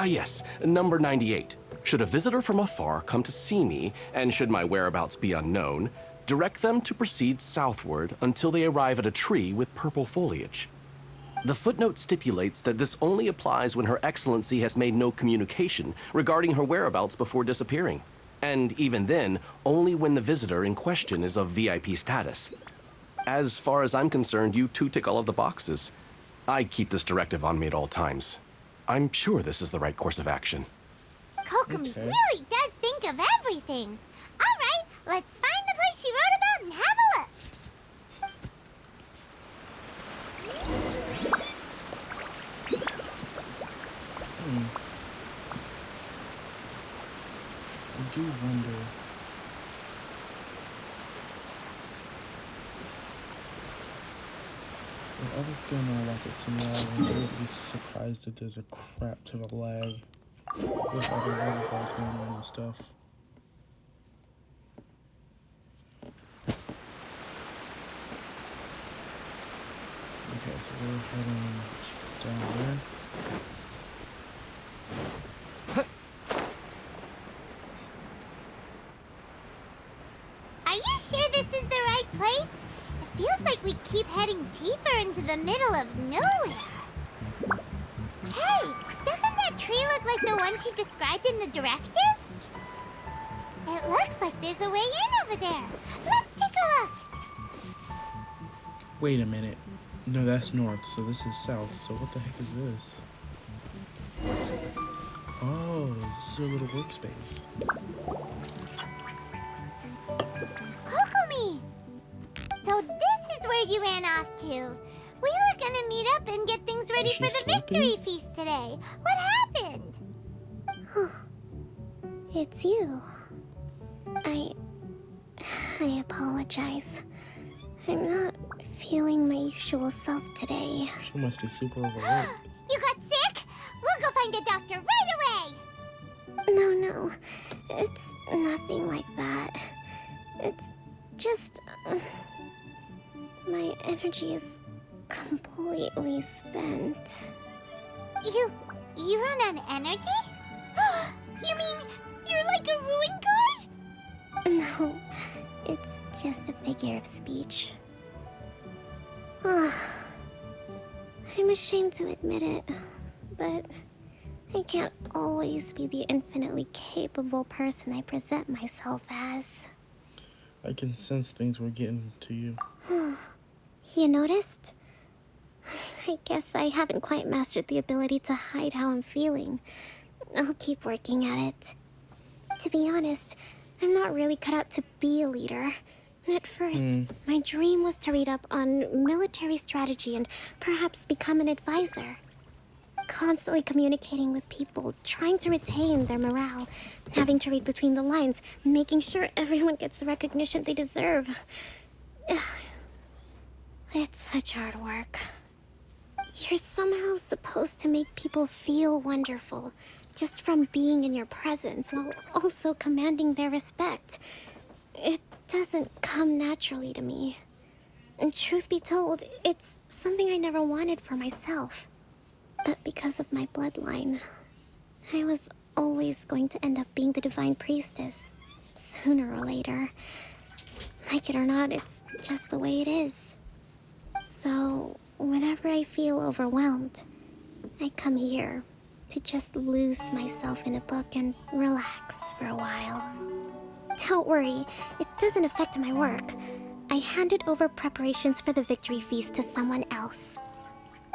Yes, number 98. Should a visitor from afar come to see me, and should my whereabouts be unknown, direct them to proceed southward until they arrive at a tree with purple foliage. The footnote stipulates that this only applies when Her Excellency has made no communication regarding her whereabouts before disappearing. And even then, only when the visitor in question is of VIP status. As far as I'm concerned, you two tick all of the boxes. I keep this directive on me at all times. I'm sure this is the right course of action. Kokomi really does think of everything. All right, let's find the place she wrote about and have a look. I do wonder. With others going on like it's similar, I would be surprised if there's a crap ton of lag with other waterfalls going on and stuff. Okay, so we're heading down there. Are you sure this is the right place? It feels like we keep heading deeper into the middle of nowhere. Hey, doesn't that tree look like the one she described in the directive? It looks like there's a way in over there. Let's take a look. Wait a minute. No, that's north, so this is south. So what the heck is this? Oh, this is a little workspace. Kokomi! So this is where you ran off to. We were gonna meet up and get things ready for the victory feast today. What happened? It's you. I apologize. I'm not feeling my usual self today. She must be super overworked. You got sick? We'll go find a doctor right away! No. It's nothing like that. It's just... my energy is completely spent. You run on energy? You mean you're like a ruin guard? No, it's just a figure of speech. I'm ashamed to admit it, but I can't always be the infinitely capable person I present myself as. I can sense things were getting to you. You noticed? I guess I haven't quite mastered the ability to hide how I'm feeling. I'll keep working at it. To be honest, I'm not really cut out to be a leader. At first, my dream was to read up on military strategy and perhaps become an advisor. Constantly communicating with people, trying to retain their morale, having to read between the lines, making sure everyone gets the recognition they deserve. It's such hard work. You're somehow supposed to make people feel wonderful, just from being in your presence, while also commanding their respect. It doesn't come naturally to me. And truth be told, it's something I never wanted for myself. But because of my bloodline, I was always going to end up being the Divine Priestess, sooner or later. Like it or not, it's just the way it is. So, whenever I feel overwhelmed, I come here to just lose myself in a book and relax for a while. Don't worry, it doesn't affect my work. I handed over preparations for the victory feast to someone else.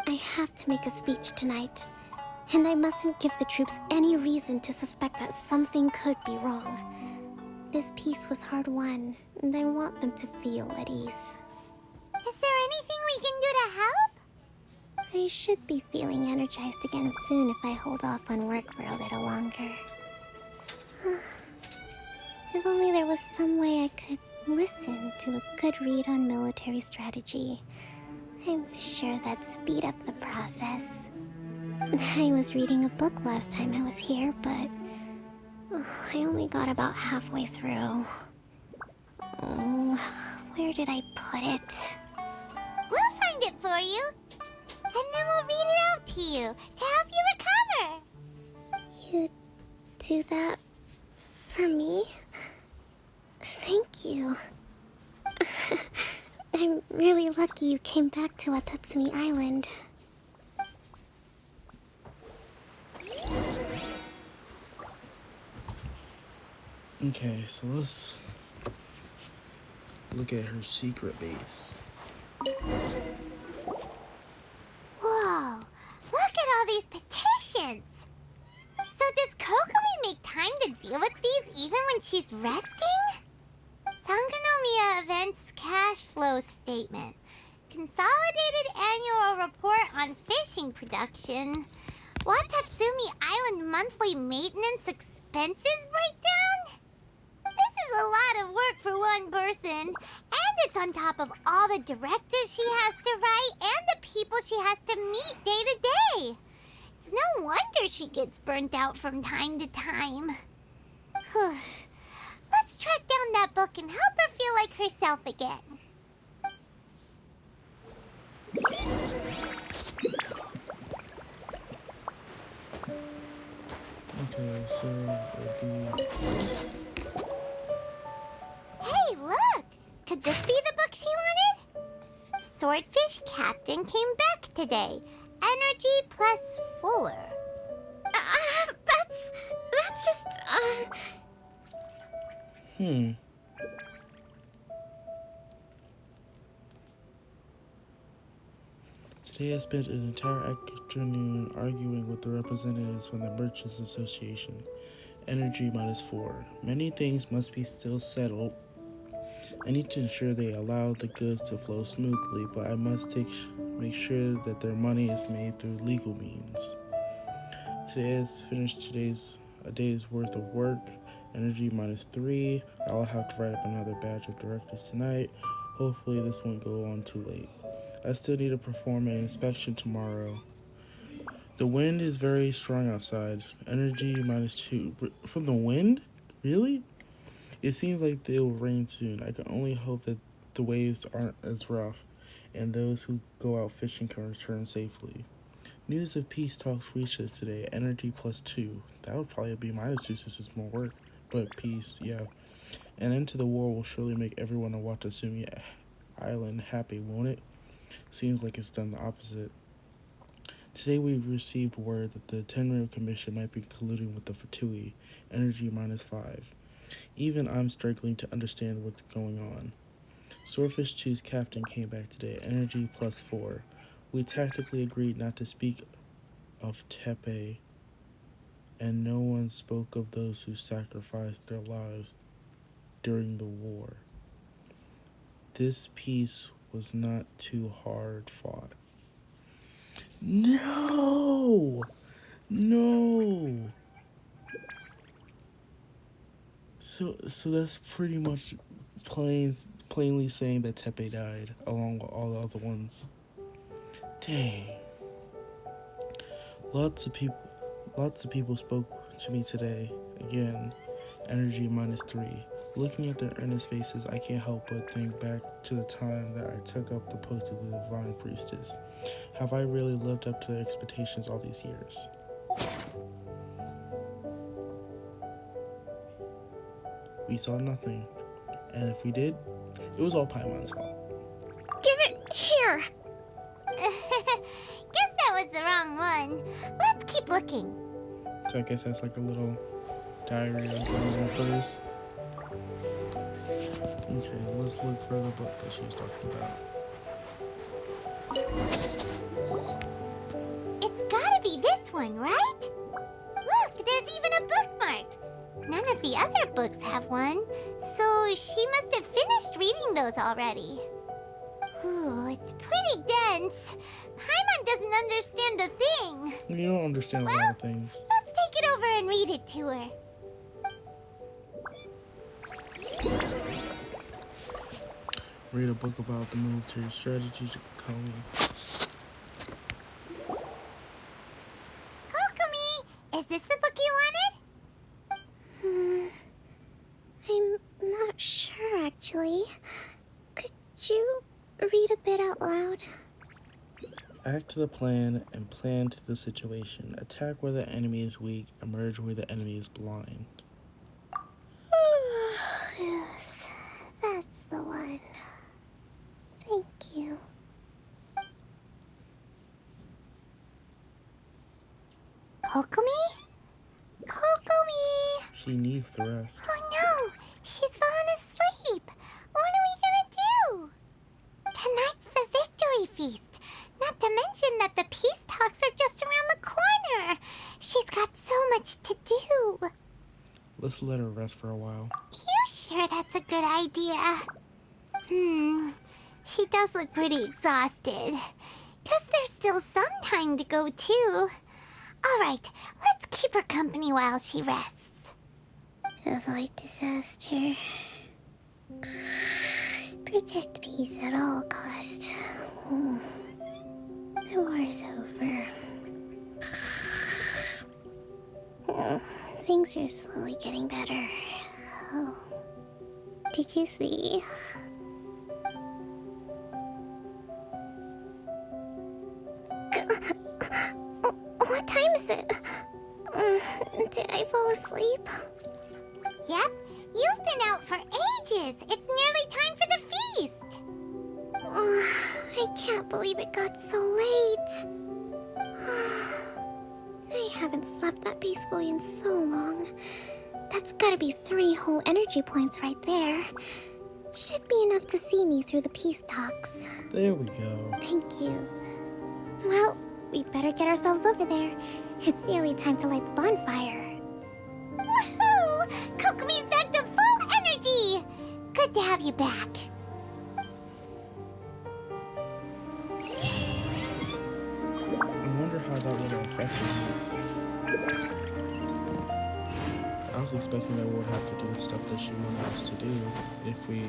I have to make a speech tonight, and I mustn't give the troops any reason to suspect that something could be wrong. This peace was hard won, and I want them to feel at ease. Is there anything we can do to help? I should be feeling energized again soon if I hold off on work for a little longer. If only there was some way I could listen to a good read on military strategy. I'm sure that'd speed up the process. I was reading a book last time I was here, but I only got about halfway through. Where did I put it? We'll find it for you. And then we'll read it out to you to help you recover. You do that for me? Thank you. I'm really lucky you came back to Watatsumi Island. Okay, so let's look at her secret base. Whoa, look at all these petitions. So does Kokomi make time to deal with these even when she's resting? Sangonomiya Events Cash Flow Statement. Consolidated Annual Report on Fishing Production. Watatsumi Island Monthly Maintenance Expenses Breakdown? This is a lot of work for one person. And it's on top of all the directives she has to write and the people she has to meet day to day. It's no wonder she gets burnt out from time to time. Let's track down that book and help her feel like herself again. Okay, so it'd be... Hey, look! Could this be the book she wanted? Swordfish Captain came back today. Energy +4. That's just, Today I spent an entire afternoon arguing with the representatives from the Merchants Association. Energy -4. Many things must be still settled. I need to ensure they allow the goods to flow smoothly, but I must make sure that their money is made through legal means. Today has finished a day's worth of work. Energy -3. I'll have to write up another batch of directives tonight. Hopefully this won't go on too late. I still need to perform an inspection tomorrow. The wind is very strong outside. Energy -2. From the wind? Really? It seems like it will rain soon. I can only hope that the waves aren't as rough, and those who go out fishing can return safely. News of peace talks reached us today. Energy +2. That would probably be -2 since it's more work. But peace, yeah. An end to the war will surely make everyone on Watatsumi Island happy, won't it? Seems like it's done the opposite. Today we received word that the Tenryou Commission might be colluding with the Fatui, energy -5. Even I'm struggling to understand what's going on. Swordfish 2's captain came back today, energy +4. We tactically agreed not to speak of Tepe, and no one spoke of those who sacrificed their lives during the war. This peace was not too hard fought. No! No! So that's pretty much plainly saying that Tepe died, along with all the other ones. Dang. Lots of people spoke to me today. Again, energy -3. Looking at their earnest faces, I can't help but think back to the time that I took up the post of the Divine Priestess. Have I really lived up to the expectations all these years? We saw nothing, and if we did, it was all Paimon's fault. Give it here! Guess that was the wrong one. Let's keep looking. So I guess that's like a little diary or journal of hers. Okay, let's look for the book that she was talking about. It's gotta be this one, right? Look, there's even a bookmark. None of the other books have one, so she must have finished reading those already. Ooh, it's pretty dense. Paimon doesn't understand a thing. You don't understand a lot of things. Let's take it over and read it to her. Read a book about the military strategies of Kokomi. Kokomi, is this the book you wanted? I'm not sure, actually. Could you read a bit out loud? Act to the plan and plan to the situation. Attack where the enemy is weak, emerge where the enemy is blind. Yes, that's the one. Thank you. Kokomi? Kokomi! She needs the rest. Oh no! She's fallen asleep! What are we gonna do? Tonight's the victory feast! Not to mention that the peace talks are just around the corner! She's got so much to do! Let's let her rest for a while. You sure that's a good idea? She does look pretty exhausted. Guess there's still some time to go, too. Alright, let's keep her company while she rests. Avoid disaster. Protect peace at all costs. The war's over. Things are slowly getting better. Oh. Did you see? What time is it? Did I fall asleep? Yep, you've been out for ages. It's nearly time for the feast. I can't believe it got so late. I haven't slept that peacefully in so long. That's gotta be 3 whole energy points right there. Should be enough to see me through the peace talks. There we go. Thank you. Well, we better get ourselves over there. It's nearly time to light the bonfire. Woohoo! Kokomi's back to full energy! Good to have you back. I wonder how that would have affected her. I was expecting that we would have to do the stuff that she wanted us to do if we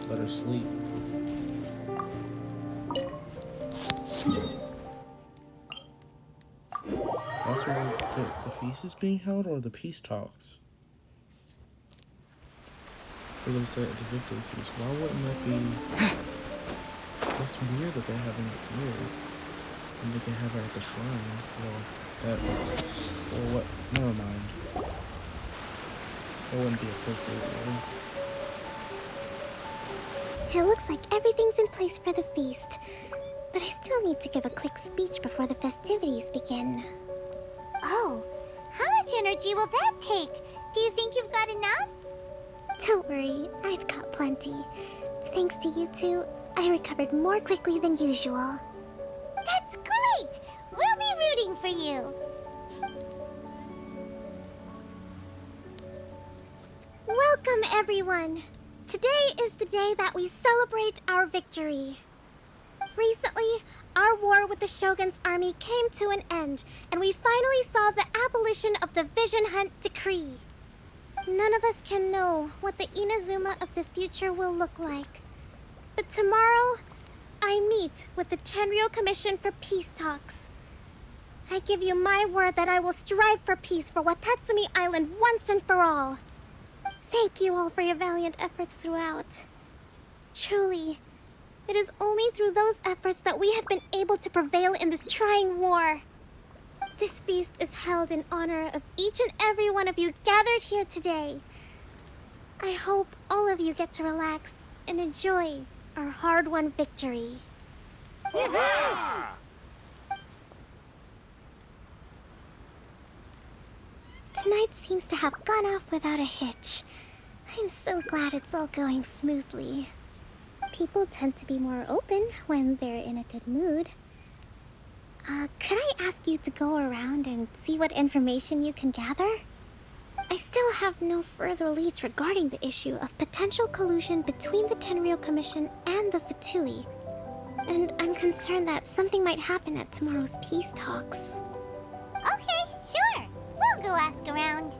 let her sleep. That's where the feast is being held, or the peace talks? Or they say at the victory feast. Why wouldn't that be? That's weird that they're having it here. And they can have it at the shrine. Or what? Never mind. That wouldn't be appropriate, really. It looks like everything's in place for the feast. but I still need to give a quick speech before the festivities begin. Oh, how much energy will that take? Do you think you've got enough? Don't worry, I've got plenty. Thanks to you two, I recovered more quickly than usual. That's great! We'll be rooting for you. Welcome, everyone. Today is the day that we celebrate our victory. Recently, our war with the Shogun's army came to an end, and we finally saw the abolition of the Vision Hunt Decree. None of us can know what the Inazuma of the future will look like. But tomorrow, I meet with the Tenryou Commission for peace talks. I give you my word that I will strive for peace for Watatsumi Island once and for all. Thank you all for your valiant efforts throughout. Truly, it is only through those efforts that we have been able to prevail in this trying war. This feast is held in honor of each and every one of you gathered here today. I hope all of you get to relax and enjoy our hard-won victory. Tonight seems to have gone off without a hitch. I'm so glad it's all going smoothly. People tend to be more open when they're in a good mood. Could I ask you to go around and see what information you can gather? I still have no further leads regarding the issue of potential collusion between the Tenryou Commission and the Fatui. And I'm concerned that something might happen at tomorrow's peace talks. Okay, sure. We'll go ask around.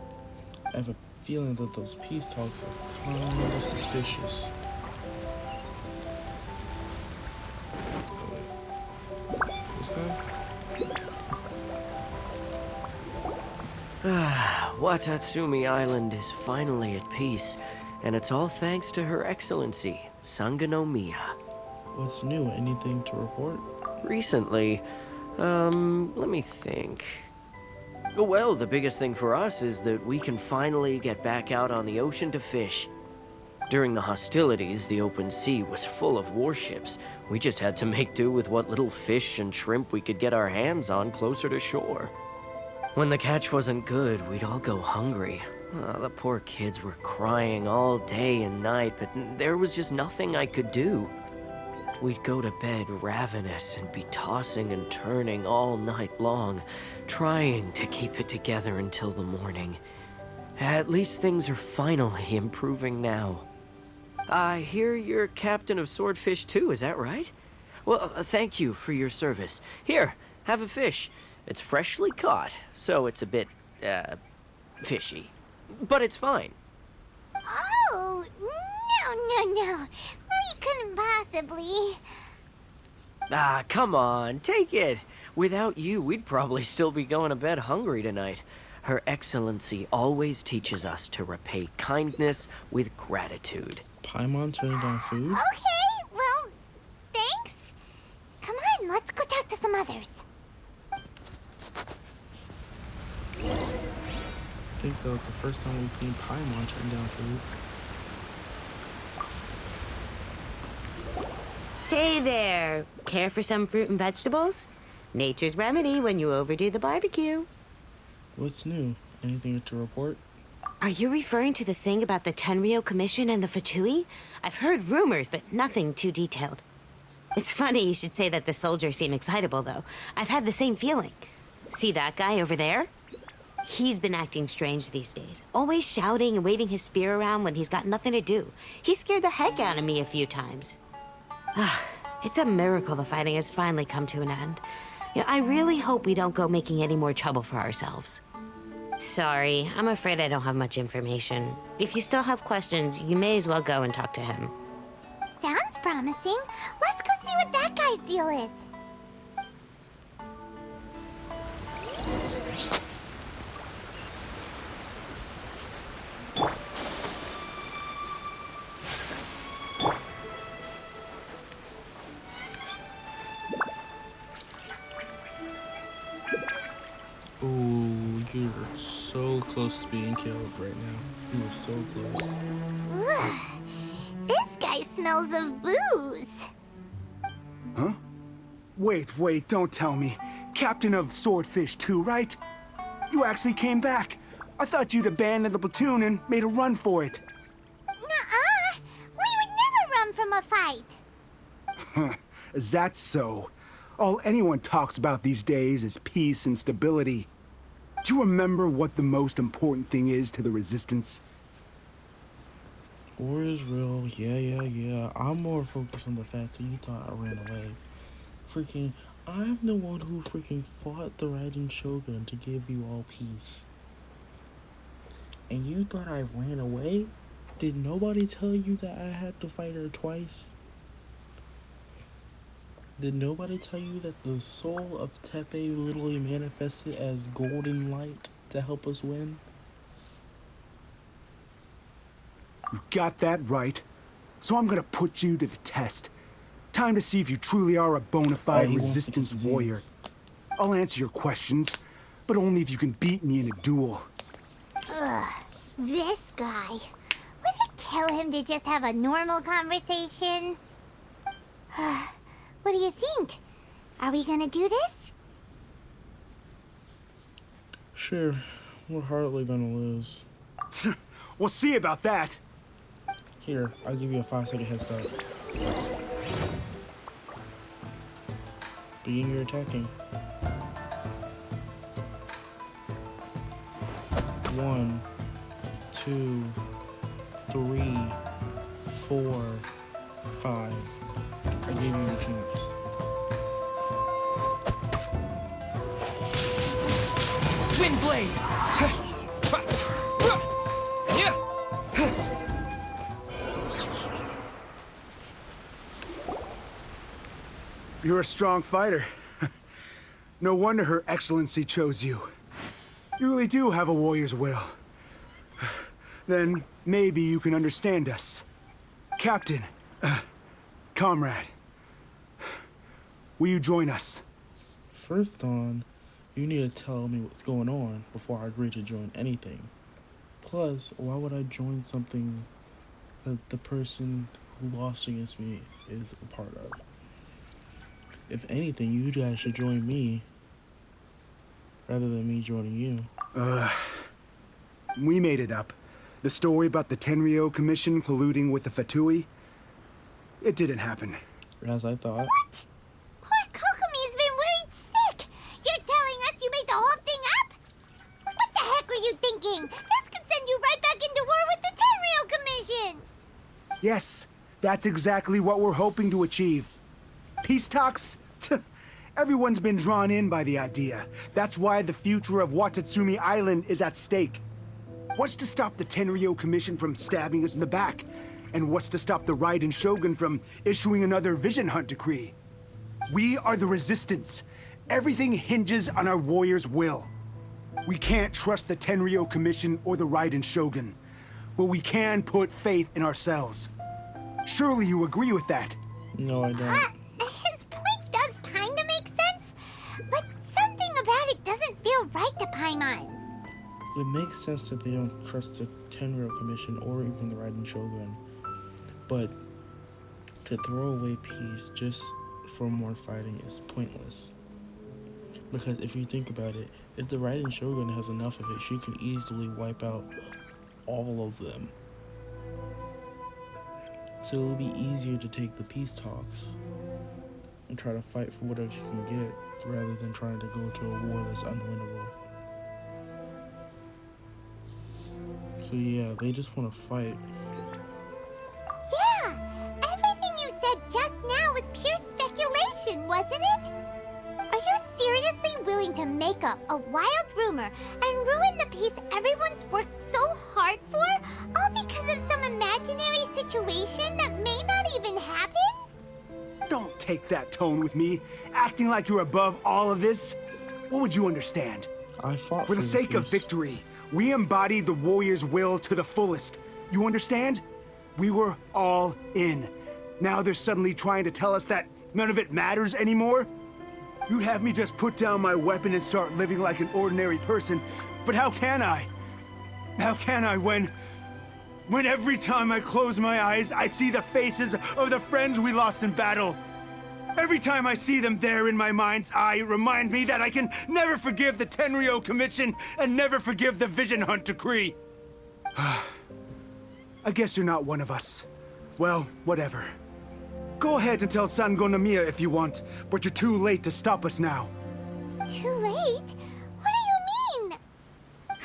I have a feeling that those peace talks are kind of suspicious. This guy? Watatsumi Island is finally at peace, and it's all thanks to Her Excellency, Sangonomiya. What's new? Anything to report? Recently, let me think. Well, the biggest thing for us is that we can finally get back out on the ocean to fish. During the hostilities, the open sea was full of warships. We just had to make do with what little fish and shrimp we could get our hands on closer to shore. When the catch wasn't good, we'd all go hungry. The poor kids were crying all day and night, but there was just nothing I could do. We'd go to bed ravenous and be tossing and turning all night long, trying to keep it together until the morning. At least things are finally improving now. I hear you're captain of Swordfish too, is that right? Well, thank you for your service. Here, have a fish. It's freshly caught, so it's a bit, fishy. But it's fine. Oh, no. We couldn't possibly. Ah, come on, take it. Without you, we'd probably still be going to bed hungry tonight. Her Excellency always teaches us to repay kindness with gratitude. Paimon turning down food? Okay, well, thanks. Come on, let's go talk to some others. I think that was the first time we've seen Paimon turn down food. Hey there! Care for some fruit and vegetables? Nature's remedy when you overdo the barbecue. What's new? Anything to report? Are you referring to the thing about the Tenryou Commission and the Fatui? I've heard rumors, but nothing too detailed. It's funny you should say that the soldiers seem excitable, though. I've had the same feeling. See that guy over there? He's been acting strange these days. Always shouting and waving his spear around when he's got nothing to do. He scared the heck out of me a few times. It's a miracle the fighting has finally come to an end. Yeah, I really hope we don't go making any more trouble for ourselves. Sorry, I'm afraid I don't have much information. If you still have questions, you may as well go and talk to him. Sounds promising. Let's go see what that guy's deal is. Oh, you're so close to being killed right now. You were so close. This guy smells of booze. Huh? Wait, don't tell me. Captain of Swordfish 2, right? You actually came back. I thought you'd abandoned the platoon and made a run for it. Nuh-uh! We would never run from a fight! Is that so? All anyone talks about these days is peace and stability. Do you remember what the most important thing is to the Resistance? War is real, yeah. I'm more focused on the fact that you thought I ran away. Freaking, I'm the one who freaking fought the Raiden Shogun to give you all peace. And you thought I ran away? Did nobody tell you that I had to fight her twice? Did nobody tell you that the soul of Tepe literally manifested as golden light to help us win? You got that right. So I'm gonna put you to the test. Time to see if you truly are a bona fide Resistance warrior. I'll answer your questions, but only if you can beat me in a duel. Ugh, this guy. Would it kill him to just have a normal conversation? What do you think? Are we gonna do this? Sure, we're hardly gonna lose. We'll see about that. Here, I'll give you a 5-second head start. Begin your attacking. 1, 2, 3, 4, 5. I gave you a chance. Windblade! You're a strong fighter. No wonder Her Excellency chose you. You really do have a warrior's will. Then maybe you can understand us. Captain, comrade, will you join us? First on, you need to tell me what's going on before I agree to join anything. Plus, why would I join something that the person who lost against me is a part of? If anything, you guys should join me rather than me joining you. We made it up. The story about the Tenryo Commission colluding with the Fatui, it didn't happen. As I thought. What? Poor Kokomi's been worried sick. You're telling us you made the whole thing up? What the heck were you thinking? This could send you right back into war with the Tenryo Commission. Yes, that's exactly what we're hoping to achieve. Peace talks? Everyone's been drawn in by the idea. That's why the future of Watatsumi Island is at stake. What's to stop the Tenryo Commission from stabbing us in the back? And what's to stop the Raiden Shogun from issuing another Vision Hunt decree? We are the Resistance. Everything hinges on our warrior's will. We can't trust the Tenryo Commission or the Raiden Shogun, but we can put faith in ourselves. Surely you agree with that? No, I don't. His point does kinda make sense, but something about it doesn't feel right to Paimon. It makes sense that they don't trust the Tenryo Commission or even the Raiden Shogun. But to throw away peace just for more fighting is pointless. Because if you think about it, if the Raiden Shogun has enough of it, she can easily wipe out all of them. So it'll be easier to take the peace talks and try to fight for whatever you can get, rather than trying to go to a war that's unwinnable. So yeah, they just want to fight. Yeah, everything you said just now was pure speculation, wasn't it? Are you seriously willing to make up a wild rumor and ruin the peace everyone's worked so hard for, all because of some imaginary situation that may not even happen? Don't take that tone with me, acting like you're above all of this. What would you understand? I fought for the sake of victory. We embodied the warrior's will to the fullest. You understand? We were all in. Now they're suddenly trying to tell us that none of it matters anymore? You'd have me just put down my weapon and start living like an ordinary person, but how can I? How can I when every time I close my eyes, I see the faces of the friends we lost in battle? Every time I see them there in my mind's eye, it reminds me that I can never forgive the Tenryo Commission and never forgive the Vision Hunt Decree. I guess you're not one of us. Well, whatever. Go ahead and tell Sango Nomiya if you want, but you're too late to stop us now. Too late? What do you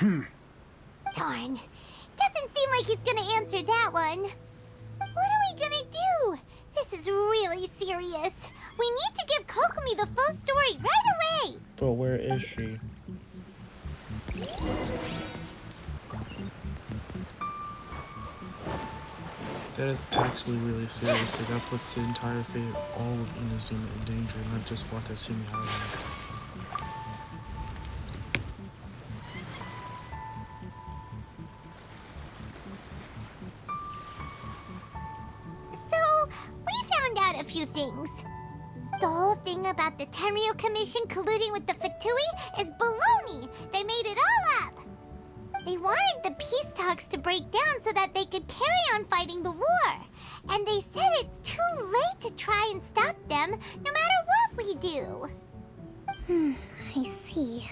mean? Darn. Doesn't seem like he's gonna answer that one. What are we gonna do? This is really serious. We need to give Kokomi the full story right away. But where is she? That is actually really serious, because that puts the entire fate of all of Inazuma in danger, not just Watatsumi Island. So, we found out a few things. The whole thing about the Tenryo Commission colluding with the Fatui is baloney. They made it all up. They wanted the peace talks to break down so that they could carry on fighting the war. And they said it's too late to try and stop them, no matter what we do. I see.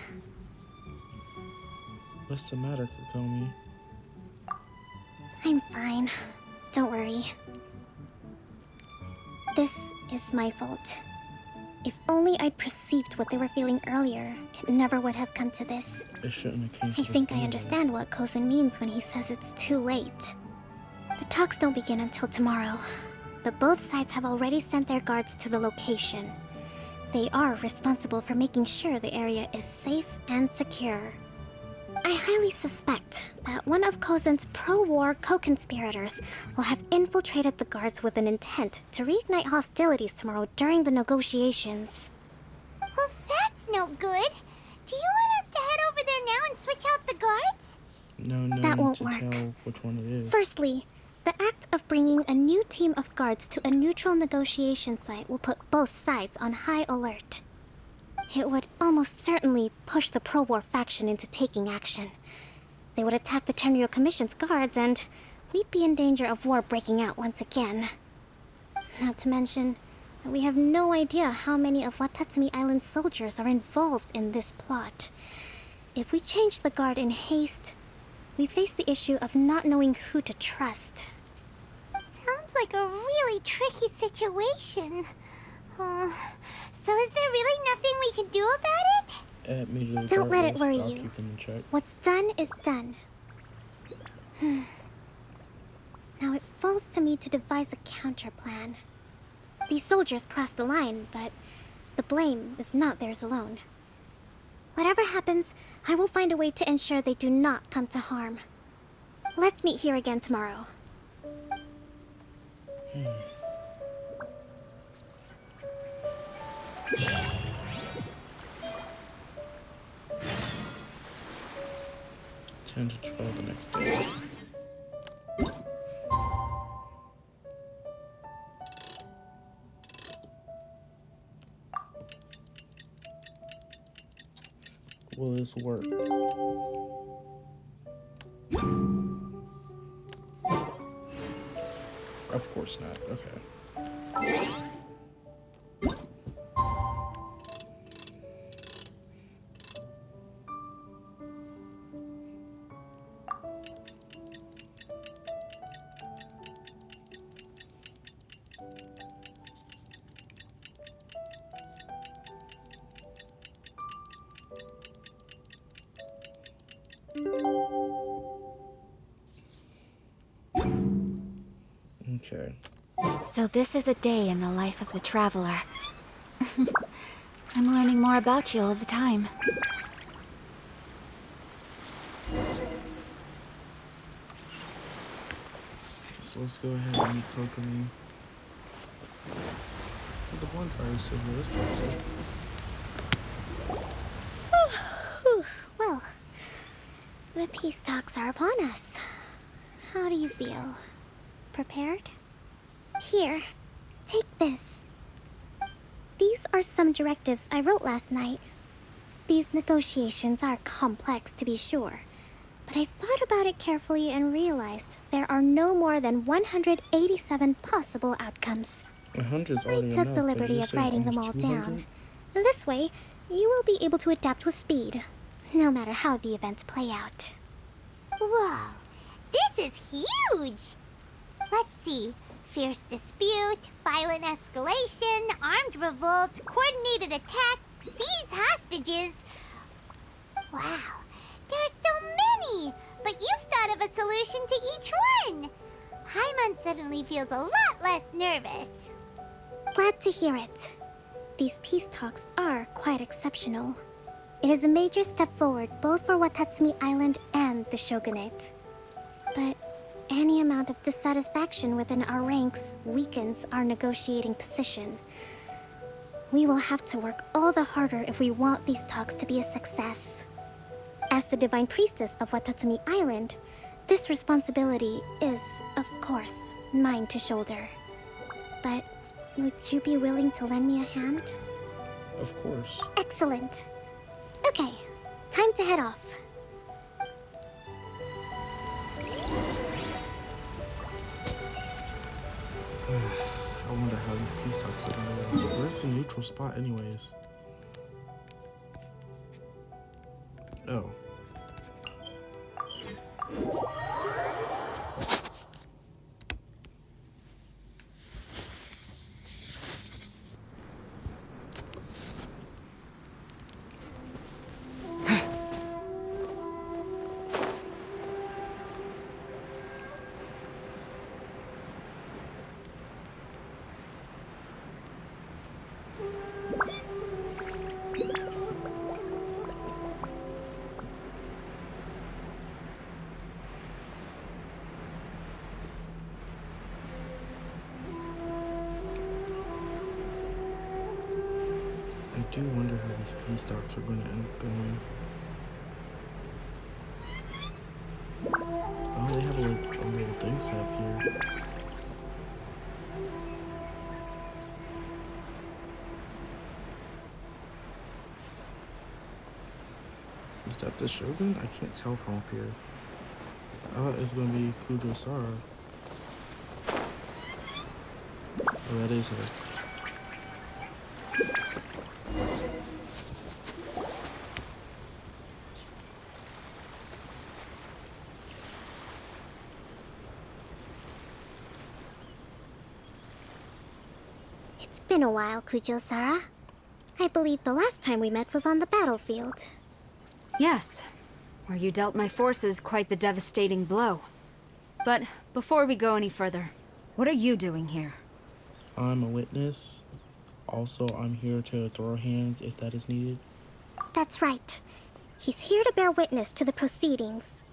What's the matter, Kokomi? I'm fine. Don't worry. This is my fault. If only I'd perceived what they were feeling earlier, it never would have come to this. It shouldn't have came to I this think I anyways. understand what Kozin means when he says it's too late. The talks don't begin until tomorrow, but both sides have already sent their guards to the location. They are responsible for making sure the area is safe and secure. I highly suspect that one of Kozin's pro-war co-conspirators will have infiltrated the guards with an intent to reignite hostilities tomorrow during the negotiations. Well, that's no good. Do you want us to head over there now and switch out the guards? No, That won't to work. tell which one it is. Firstly, the act of bringing a new team of guards to a neutral negotiation site will put both sides on high alert. It would almost certainly push the pro-war faction into taking action. They would attack the Tenryo Commission's guards, and we'd be in danger of war breaking out once again. Not to mention that we have no idea how many of Watatsumi Island's soldiers are involved in this plot. If we change the guard in haste, we face the issue of not knowing who to trust. Sounds like a really tricky situation. So is there really nothing we can do about it? Immediately Don't let it regardless, worry I'll you. keep them in check. What's done is done. Now it falls to me to devise a counter plan. These soldiers crossed the line, but the blame is not theirs alone. Whatever happens, I will find a way to ensure they do not come to harm. Let's meet here again tomorrow. Hmm. 10 to 12 the next day. Will this work? Of course not. Okay. Okay. So this is a day in the life of the traveler. I'm learning more about you all the time. So let's go ahead and meet Kokomi. The bonfire is still here. Let's go. Well, the peace talks are upon us. How do you feel? Prepared? Here, take this. These are some directives I wrote last night. These negotiations are complex, to be sure, but I thought about it carefully and realized there are no more than 187 possible outcomes. 100's I already took enough, the but liberty you're of saying writing them all almost down. 200? This way, you will be able to adapt with speed, no matter how the events play out. Whoa, this is huge! Let's see. Fierce dispute, violent escalation, armed revolt, coordinated attack, seize hostages. Wow, there are so many! But you've thought of a solution to each one! Paimon suddenly feels a lot less nervous. Glad to hear it. These peace talks are quite exceptional. It is a major step forward both for Watatsumi Island and the Shogunate. But any amount of dissatisfaction within our ranks weakens our negotiating position. We will have to work all the harder if we want these talks to be a success. As the Divine Priestess of Watatsumi Island, this responsibility is, of course, mine to shoulder. But would you be willing to lend me a hand? Of course. Excellent. Okay, time to head off. I wonder how these peace talks are gonna go. Where's the neutral spot anyways? Oh. I do wonder how these peace talks are going to end up going. Oh, they have like a little thing set up here. Is that the Shogun? I can't tell from up here. I thought it was going to be Kujosara. Oh, that is her. It's been a while, Kujo-Sara. I believe the last time we met was on the battlefield. Yes, where you dealt my forces quite the devastating blow. But before we go any further, what are you doing here? I'm a witness. Also, I'm here to throw hands if that is needed. That's right. He's here to bear witness to the proceedings.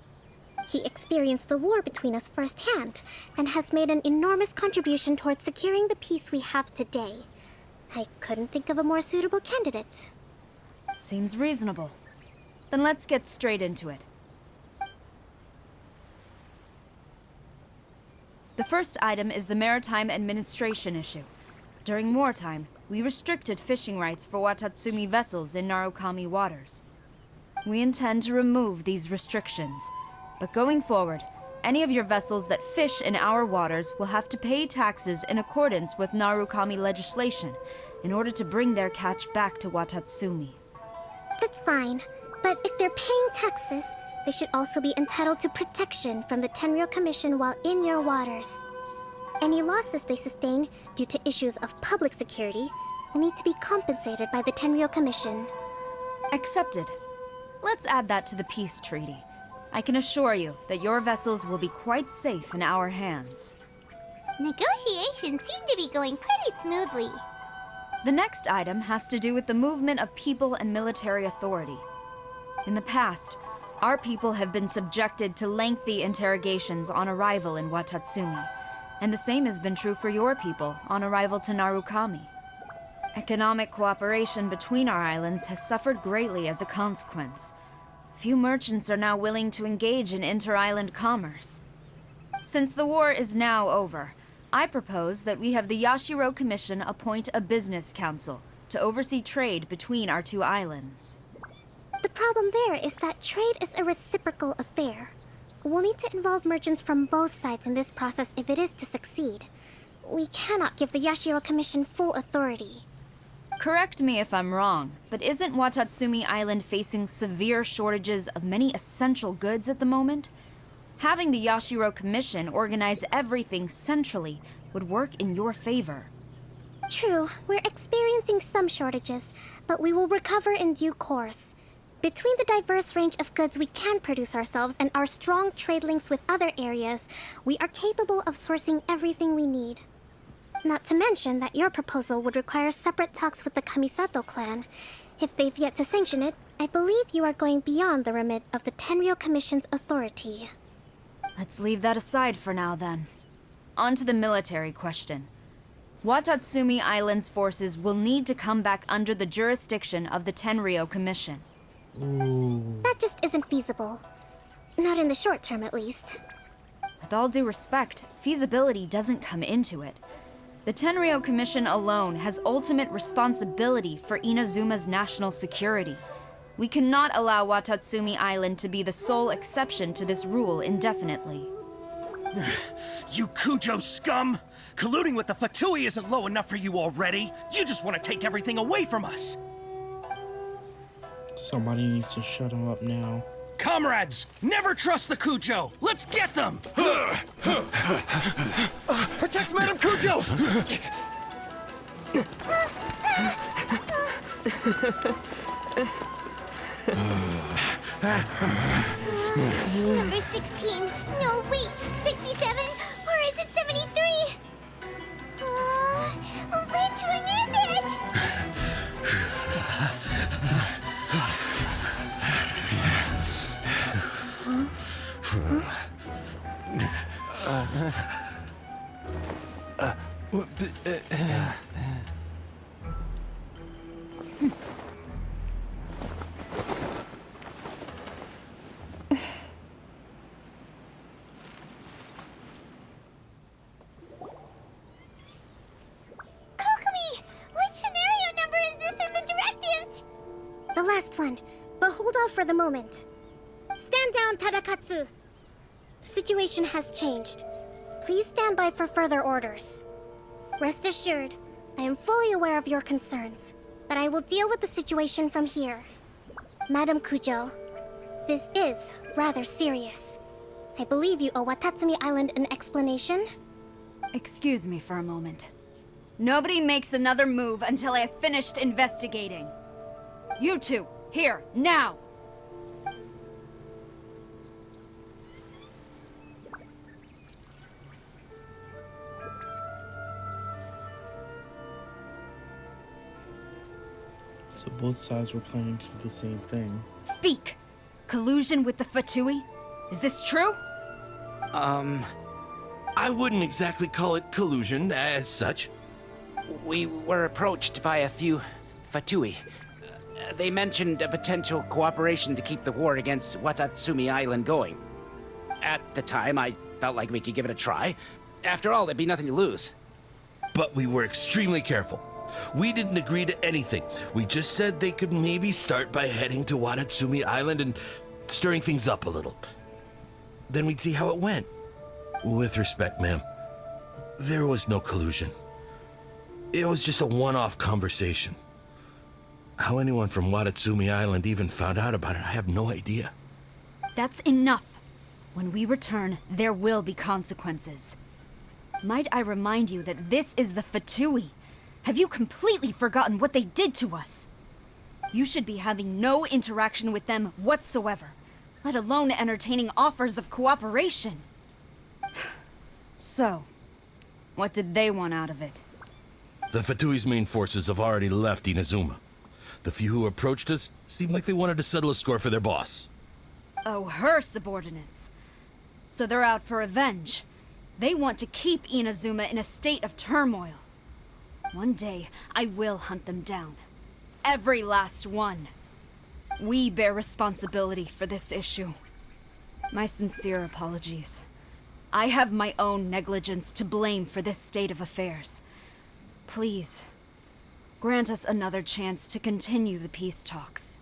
He experienced the war between us firsthand, and has made an enormous contribution towards securing the peace we have today. I couldn't think of a more suitable candidate. Seems reasonable. Then let's get straight into it. The first item is the Maritime Administration issue. During wartime, we restricted fishing rights for Watatsumi vessels in Narukami waters. We intend to remove these restrictions, but going forward, any of your vessels that fish in our waters will have to pay taxes in accordance with Narukami legislation in order to bring their catch back to Watatsumi. That's fine, but if they're paying taxes, they should also be entitled to protection from the Tenryou Commission while in your waters. Any losses they sustain due to issues of public security will need to be compensated by the Tenryou Commission. Accepted. Let's add that to the peace treaty. I can assure you that your vessels will be quite safe in our hands. Negotiations seem to be going pretty smoothly. The next item has to do with the movement of people and military authority. In the past, our people have been subjected to lengthy interrogations on arrival in Watatsumi, and the same has been true for your people on arrival to Narukami. Economic cooperation between our islands has suffered greatly as a consequence. Few merchants are now willing to engage in inter-island commerce. Since the war is now over, I propose that we have the Yashiro Commission appoint a business council to oversee trade between our two islands. The problem there is that trade is a reciprocal affair. We'll need to involve merchants from both sides in this process if it is to succeed. we cannot give the Yashiro Commission full authority. Correct me if I'm wrong, but isn't Watatsumi Island facing severe shortages of many essential goods at the moment? Having the Yashiro Commission organize everything centrally would work in your favor. True, we're experiencing some shortages, but we will recover in due course. Between the diverse range of goods we can produce ourselves and our strong trade links with other areas, we are capable of sourcing everything we need. Not to mention that your proposal would require separate talks with the Kamisato clan. If they've yet to sanction it, I believe you are going beyond the remit of the Tenryou Commission's authority. Let's leave that aside for now, then. On to the military question. Watatsumi Island's forces will need to come back under the jurisdiction of the Tenryou Commission. That just isn't feasible. Not in the short term, at least. With all due respect, feasibility doesn't come into it. The Tenryou Commission alone has ultimate responsibility for Inazuma's national security. We cannot allow Watatsumi Island to be the sole exception to this rule indefinitely. You Kujo scum! Colluding with the Fatui isn't low enough for you already. You just want to take everything away from us. Somebody needs to shut him up now. Comrades, never trust the Kujo. Let's get them! Protect Madame Kujo! Number 16. No, wait. 67? Or is it 73? Which one is it? The last one, but hold off for the moment. Stand down, Tadakatsu! The situation has changed. Please stand by for further orders. Rest assured, I am fully aware of your concerns, but I will deal with the situation from here. Madam Kujo, this is rather serious. I believe you owe Watatsumi Island an explanation. Excuse me for a moment. Nobody makes another move until I have finished investigating. You two, here, now! So both sides were planning to do the same thing. Speak! Collusion with the Fatui? Is this true? I wouldn't exactly call it collusion as such. We were approached by a few Fatui. They mentioned a potential cooperation to keep the war against Watatsumi Island going. At the time, I felt like we could give it a try. After all, there'd be nothing to lose. But we were extremely careful. We didn't agree to anything. We just said they could maybe start by heading to Watatsumi Island and stirring things up a little. Then we'd see how it went. With respect, ma'am, there was no collusion. It was just a one-off conversation. How anyone from Watatsumi Island even found out about it, I have no idea. That's enough. When we return, there will be consequences. Might I remind you that this is the Fatui? Have you completely forgotten what they did to us? You should be having no interaction with them whatsoever, let alone entertaining offers of cooperation. So, what did they want out of it? The Fatui's main forces have already left Inazuma. The few who approached us seemed like they wanted to settle a score for their boss. Oh, her subordinates. So they're out for revenge. They want to keep Inazuma in a state of turmoil. One day, I will hunt them down. Every last one. We bear responsibility for this issue. My sincere apologies. I have my own negligence to blame for this state of affairs. Please, grant us another chance to continue the peace talks.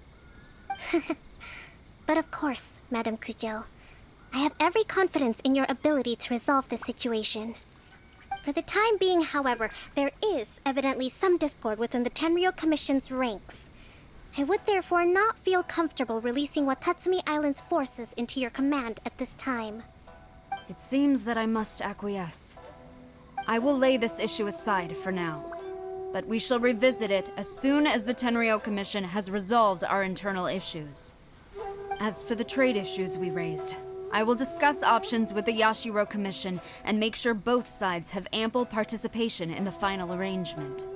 But of course, Madam Kujo. I have every confidence in your ability to resolve this situation. For the time being, however, there is evidently some discord within the Tenryou Commission's ranks. I would therefore not feel comfortable releasing Watatsumi Island's forces into your command at this time. It seems that I must acquiesce. I will lay this issue aside for now, but we shall revisit it as soon as the Tenryou Commission has resolved our internal issues. As for the trade issues we raised, I will discuss options with the Yashiro Commission and make sure both sides have ample participation in the final arrangement.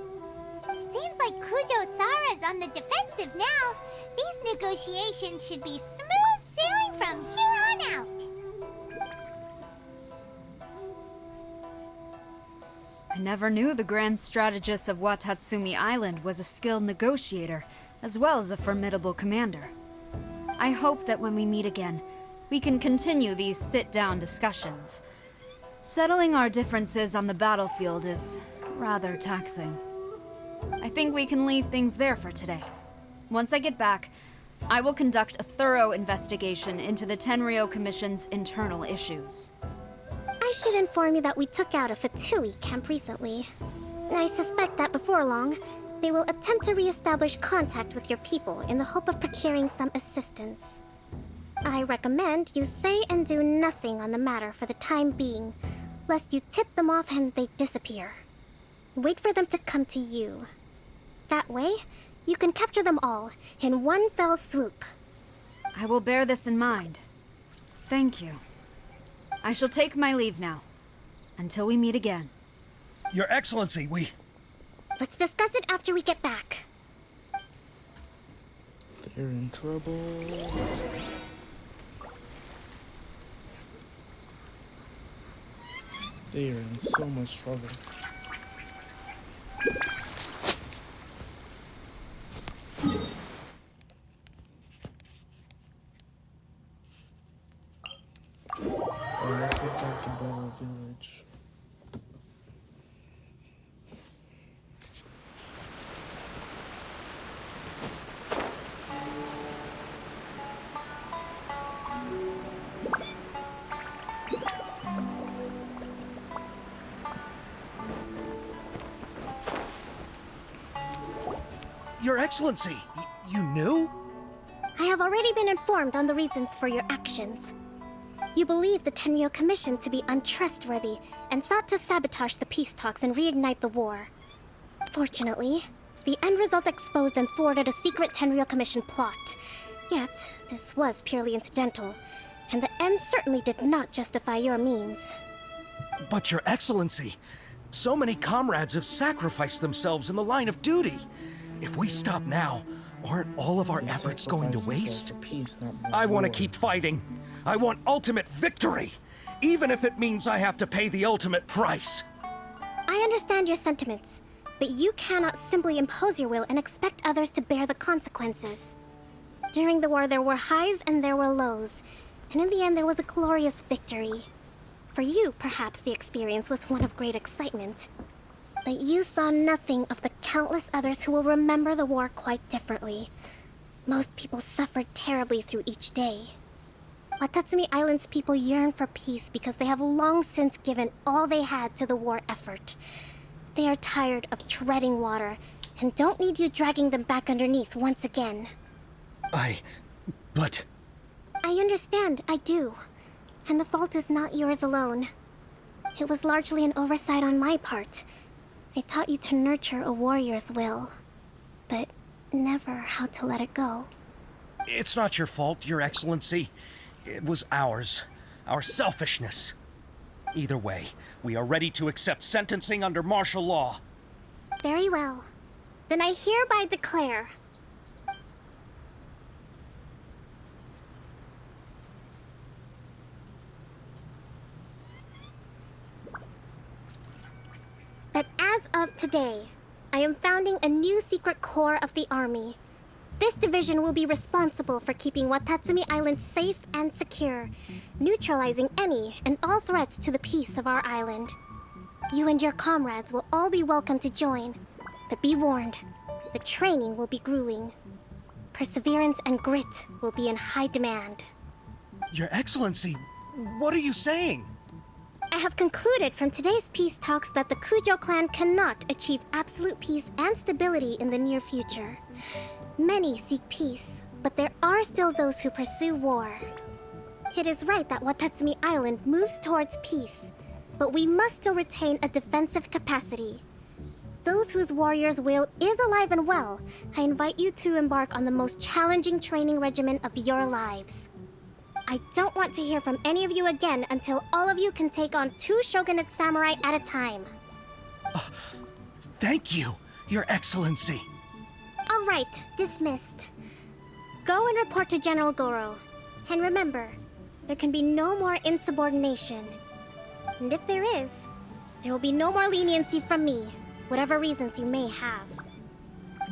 Seems like Kujo-sara's on the defensive now. These negotiations should be smooth sailing from here on out. I never knew the grand strategist of Watatsumi Island was a skilled negotiator, as well as a formidable commander. I hope that when we meet again, we can continue these sit-down discussions. Settling our differences on the battlefield is rather taxing. I think we can leave things there for today. Once I get back, I will conduct a thorough investigation into the Tenryou Commission's internal issues. I should inform you that we took out a Fatui camp recently. I suspect that before long, they will attempt to re-establish contact with your people in the hope of procuring some assistance. I recommend you say and do nothing on the matter for the time being, lest you tip them off and they disappear. Wait for them to come to you. That way, you can capture them all in one fell swoop. I will bear this in mind. Thank you. I shall take my leave now. Until we meet again. Your Excellency, Let's discuss it after we get back. They're in trouble. They are in so much trouble. Let's get back to Borough Village. Your Excellency, you knew? I have already been informed on the reasons for your actions. You believe the Tenryou Commission to be untrustworthy and sought to sabotage the peace talks and reignite the war. Fortunately, the end result exposed and thwarted a secret Tenryou Commission plot. Yet, this was purely incidental, and the end certainly did not justify your means. But Your Excellency, so many comrades have sacrificed themselves in the line of duty. If we stop now, aren't all of our efforts going to waste? I want to keep fighting. I want ultimate victory, even if it means I have to pay the ultimate price. I understand your sentiments, but you cannot simply impose your will and expect others to bear the consequences. During the war, there were highs and there were lows, and in the end, there was a glorious victory. For you, perhaps the experience was one of great excitement. But you saw nothing of the countless others who will remember the war quite differently. Most people suffered terribly through each day. Watatsumi Island's people yearn for peace because they have long since given all they had to the war effort. They are tired of treading water and don't need you dragging them back underneath once again. But... I understand, I do. And the fault is not yours alone. It was largely an oversight on my part. I taught you to nurture a warrior's will, but never how to let it go. It's not your fault, Your Excellency. It was ours. Our selfishness. Either way, we are ready to accept sentencing under martial law. Very well. Then I hereby declare... that as of today, I am founding a new secret corps of the army. This division will be responsible for keeping Watatsumi Island safe and secure, neutralizing any and all threats to the peace of our island. You and your comrades will all be welcome to join, but be warned, the training will be grueling. Perseverance and grit will be in high demand. Your Excellency, what are you saying? I have concluded from today's peace talks that the Kujo clan cannot achieve absolute peace and stability in the near future. Many seek peace, but there are still those who pursue war. It is right that Watatsumi Island moves towards peace, but we must still retain a defensive capacity. Those whose warrior's will is alive and well, I invite you to embark on the most challenging training regimen of your lives. I don't want to hear from any of you again until all of you can take on 2 shogunate samurai at a time. Thank you, Your Excellency. All right, dismissed. Go and report to General Goro. And remember, there can be no more insubordination. And if there is, there will be no more leniency from me, whatever reasons you may have.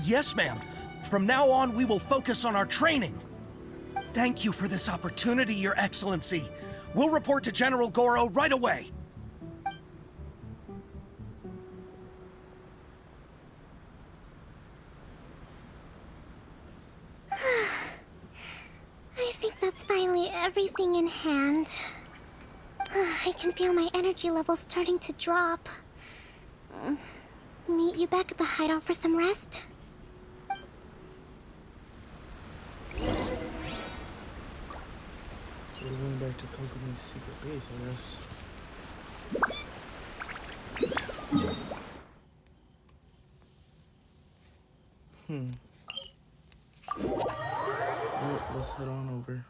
Yes, ma'am. From now on, we will focus on our training. Thank you for this opportunity, Your Excellency. We'll report to General Goro right away. I think that's finally everything in hand. I can feel my energy levels starting to drop. Meet you back at the hideout for some rest? So we're going back to Kokomi's secret base, I guess. Well, let's head on over.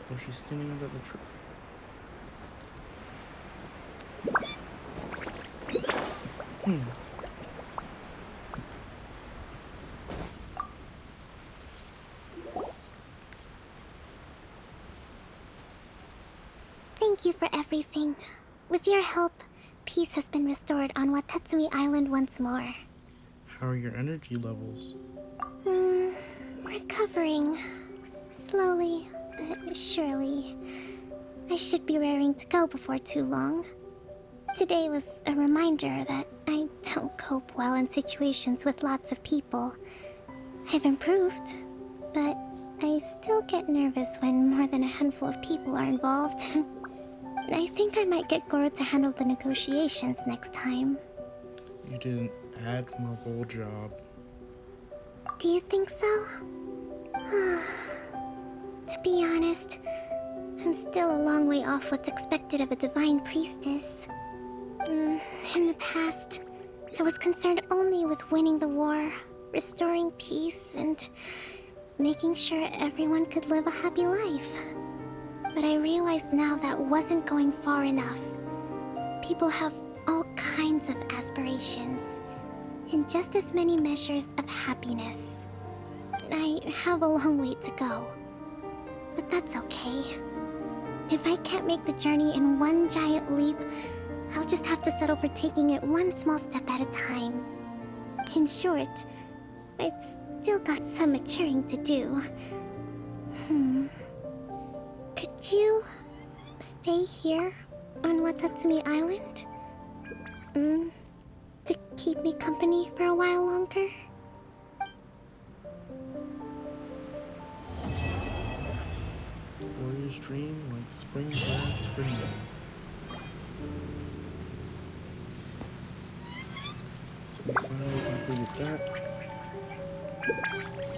Oh, she's standing under the tree. Thank you for everything. With your help, peace has been restored on Watatsumi Island once more. How are your energy levels? Recovering. Slowly, but surely. I should be raring to go before too long. Today was a reminder that I don't cope well in situations with lots of people. I've improved, but I still get nervous when more than a handful of people are involved. I think I might get Goro to handle the negotiations next time. You did an admirable job. Do you think so? To be honest, I'm still a long way off what's expected of a divine priestess. In the past, I was concerned only with winning the war, restoring peace, and making sure everyone could live a happy life. But I realize now that wasn't going far enough. People have all kinds of aspirations, and just as many measures of happiness. I have a long way to go, but that's okay. If I can't make the journey in one giant leap, I'll just have to settle for taking it one small step at a time. In short, I've still got some maturing to do. Could you stay here on Watatsumi Island? To keep me company for a while longer? Warrior's dream like spring grass for me. So we finally completed that.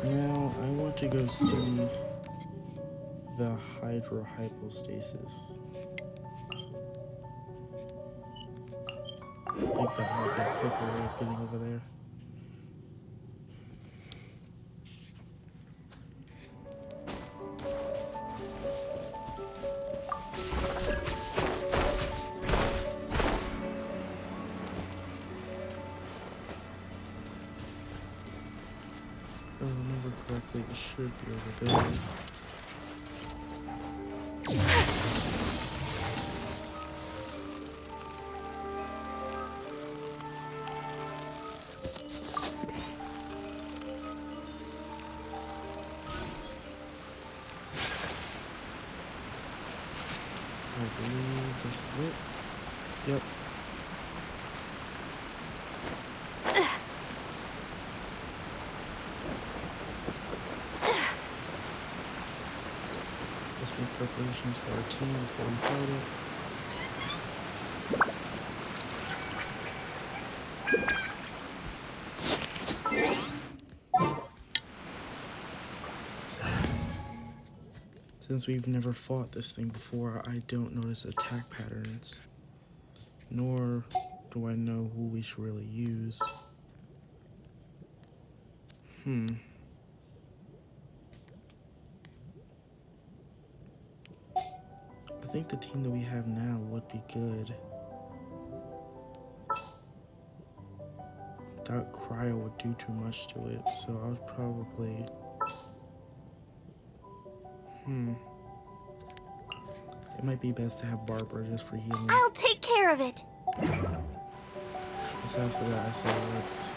Now I want to go see the hydrohypostasis. I think that might be a quicker way of getting over there. If I remember correctly, it should be over there. I believe this is it. Yep. Let's make preparations for our team before we fight it. Since we've never fought this thing before, I don't notice attack patterns. Nor do I know who we should really use. I think the team that we have now would be good. That cryo would do too much to it, so I would probably... It might be best to have Barbara just for healing. I'll take care of it. Besides for that, I say let's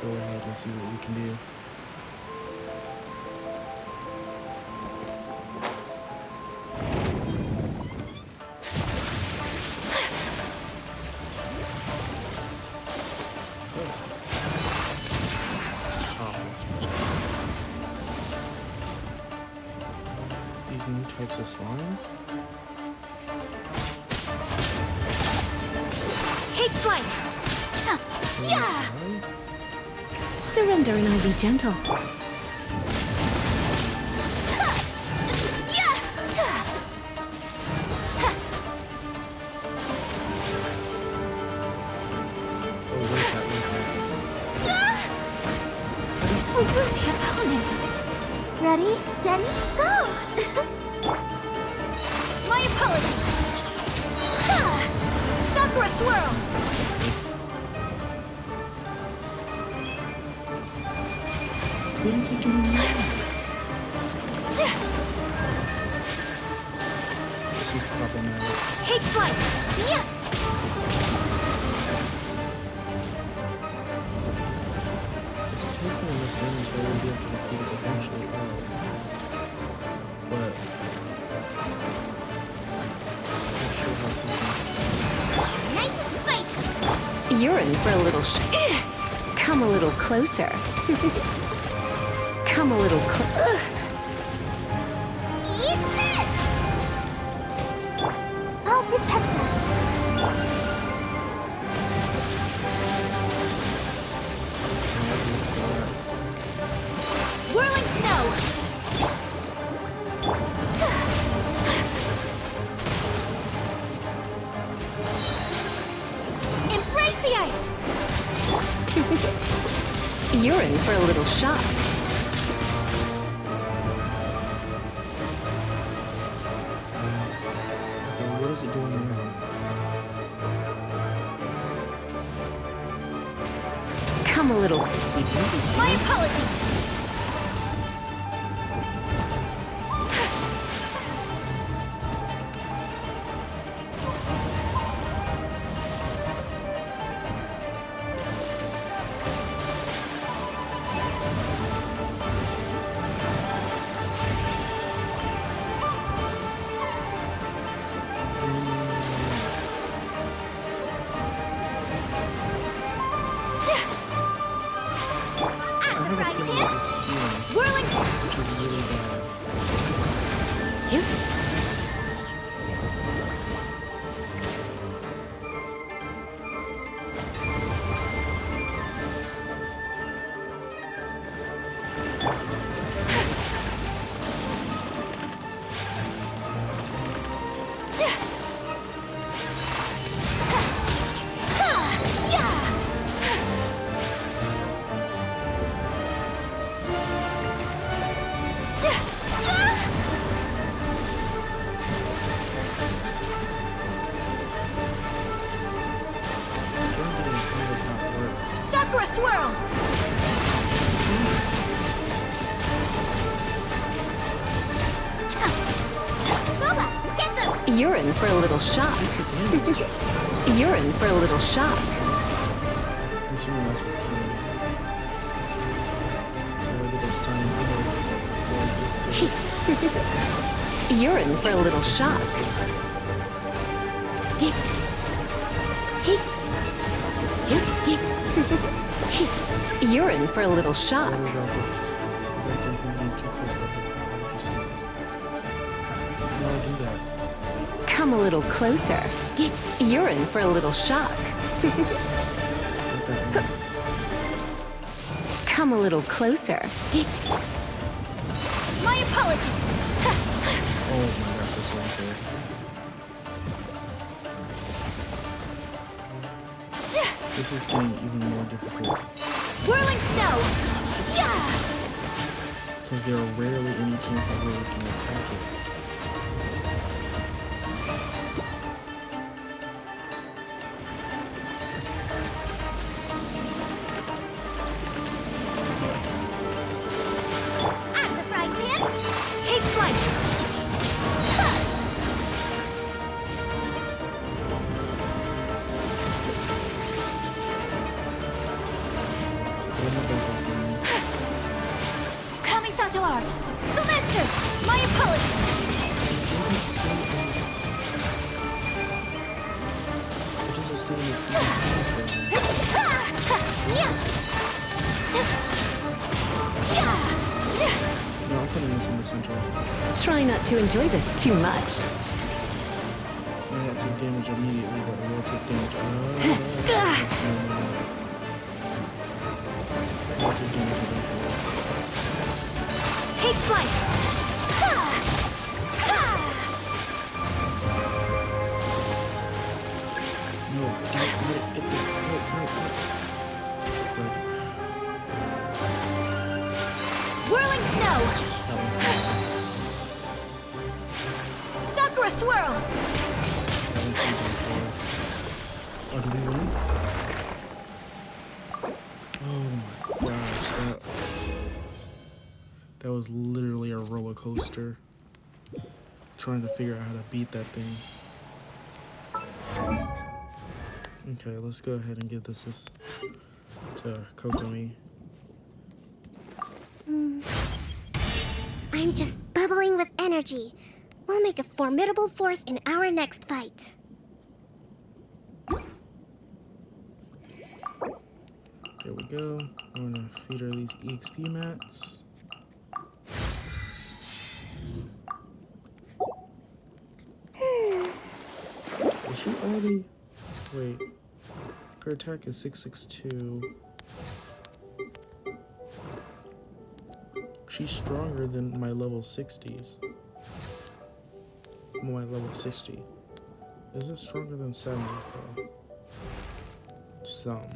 go ahead and see what we can do. These new types of slimes? Take flight! Yeah! Surrender and I'll be gentle. The opponent. Ready, steady, go! My apologies. Sakura swirl. What is he doing now? This is problematic. Take flight. Yeah. It's taking enough damage that we'll be able to defeat it eventually. But I'm not sure how to. Nice and spicy. You're in for a little Come a little closer. Come a little closer. Eat this! I'll protect us. Whirling snow! Embrace the ice! You're in for a little shock. Okay, what is it doing now? Come a little. My apologies! Whirling, which is really bad. You? Sakura swirl! Booba, get them! You're in for a little shock. You're in for a little shock. I'm assuming that's what's healing. So where do those sign orbs or distance? You're in for a little shock. Deep. You're in for a little shock. Water droplets. Prevent them from being too close to the head. Allergy ceases. do I do that? Come a little closer. You're in for a little shock. Come a little closer. My apologies. Oh my gosh, that's so unfair. This is getting even more difficult. Whirling snow. Yeah. Because there are rarely any chance that really can attack it. I'm the frying pan. Take flight. Still in the battle game. Kamisato art. Sometsu. My apologies. It doesn't stay in this. It doesn't stay in this. No, I'm putting this in the center. Try not to enjoy this too much. May not take damage immediately, but it will take damage. It will take damage eventually. Take flight. No, don't let it get there. No. Frick. Whirling snow. That one's good. Sakura swirl. That one's too good. Oh, did we win? Oh my gosh, that was literally a roller coaster. Trying to figure out how to beat that thing. Okay, let's go ahead and give this to Kokomi. I'm just bubbling with energy. We'll make a formidable force in our next fight. There we go. I'm gonna feed her these EXP mats. Is she already... Wait. Her attack is 662. She's stronger than my level 60s. My level 60. Is it stronger than 70s though? Some.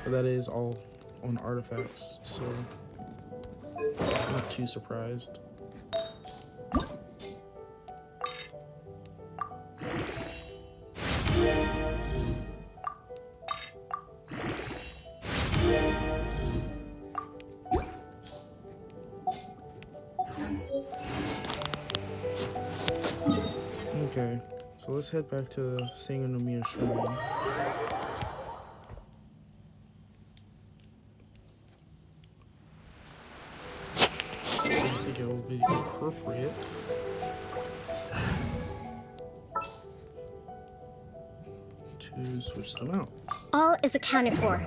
But that is all on artifacts, so I'm not too surprised. Okay, so let's head back to the Sangonomiya Shrine. I think it will be appropriate to switch them out. All is accounted for.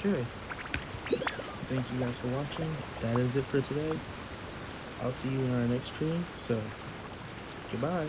Okay. Thank you guys for watching. That is it for today. I'll see you in our next stream. So, goodbye.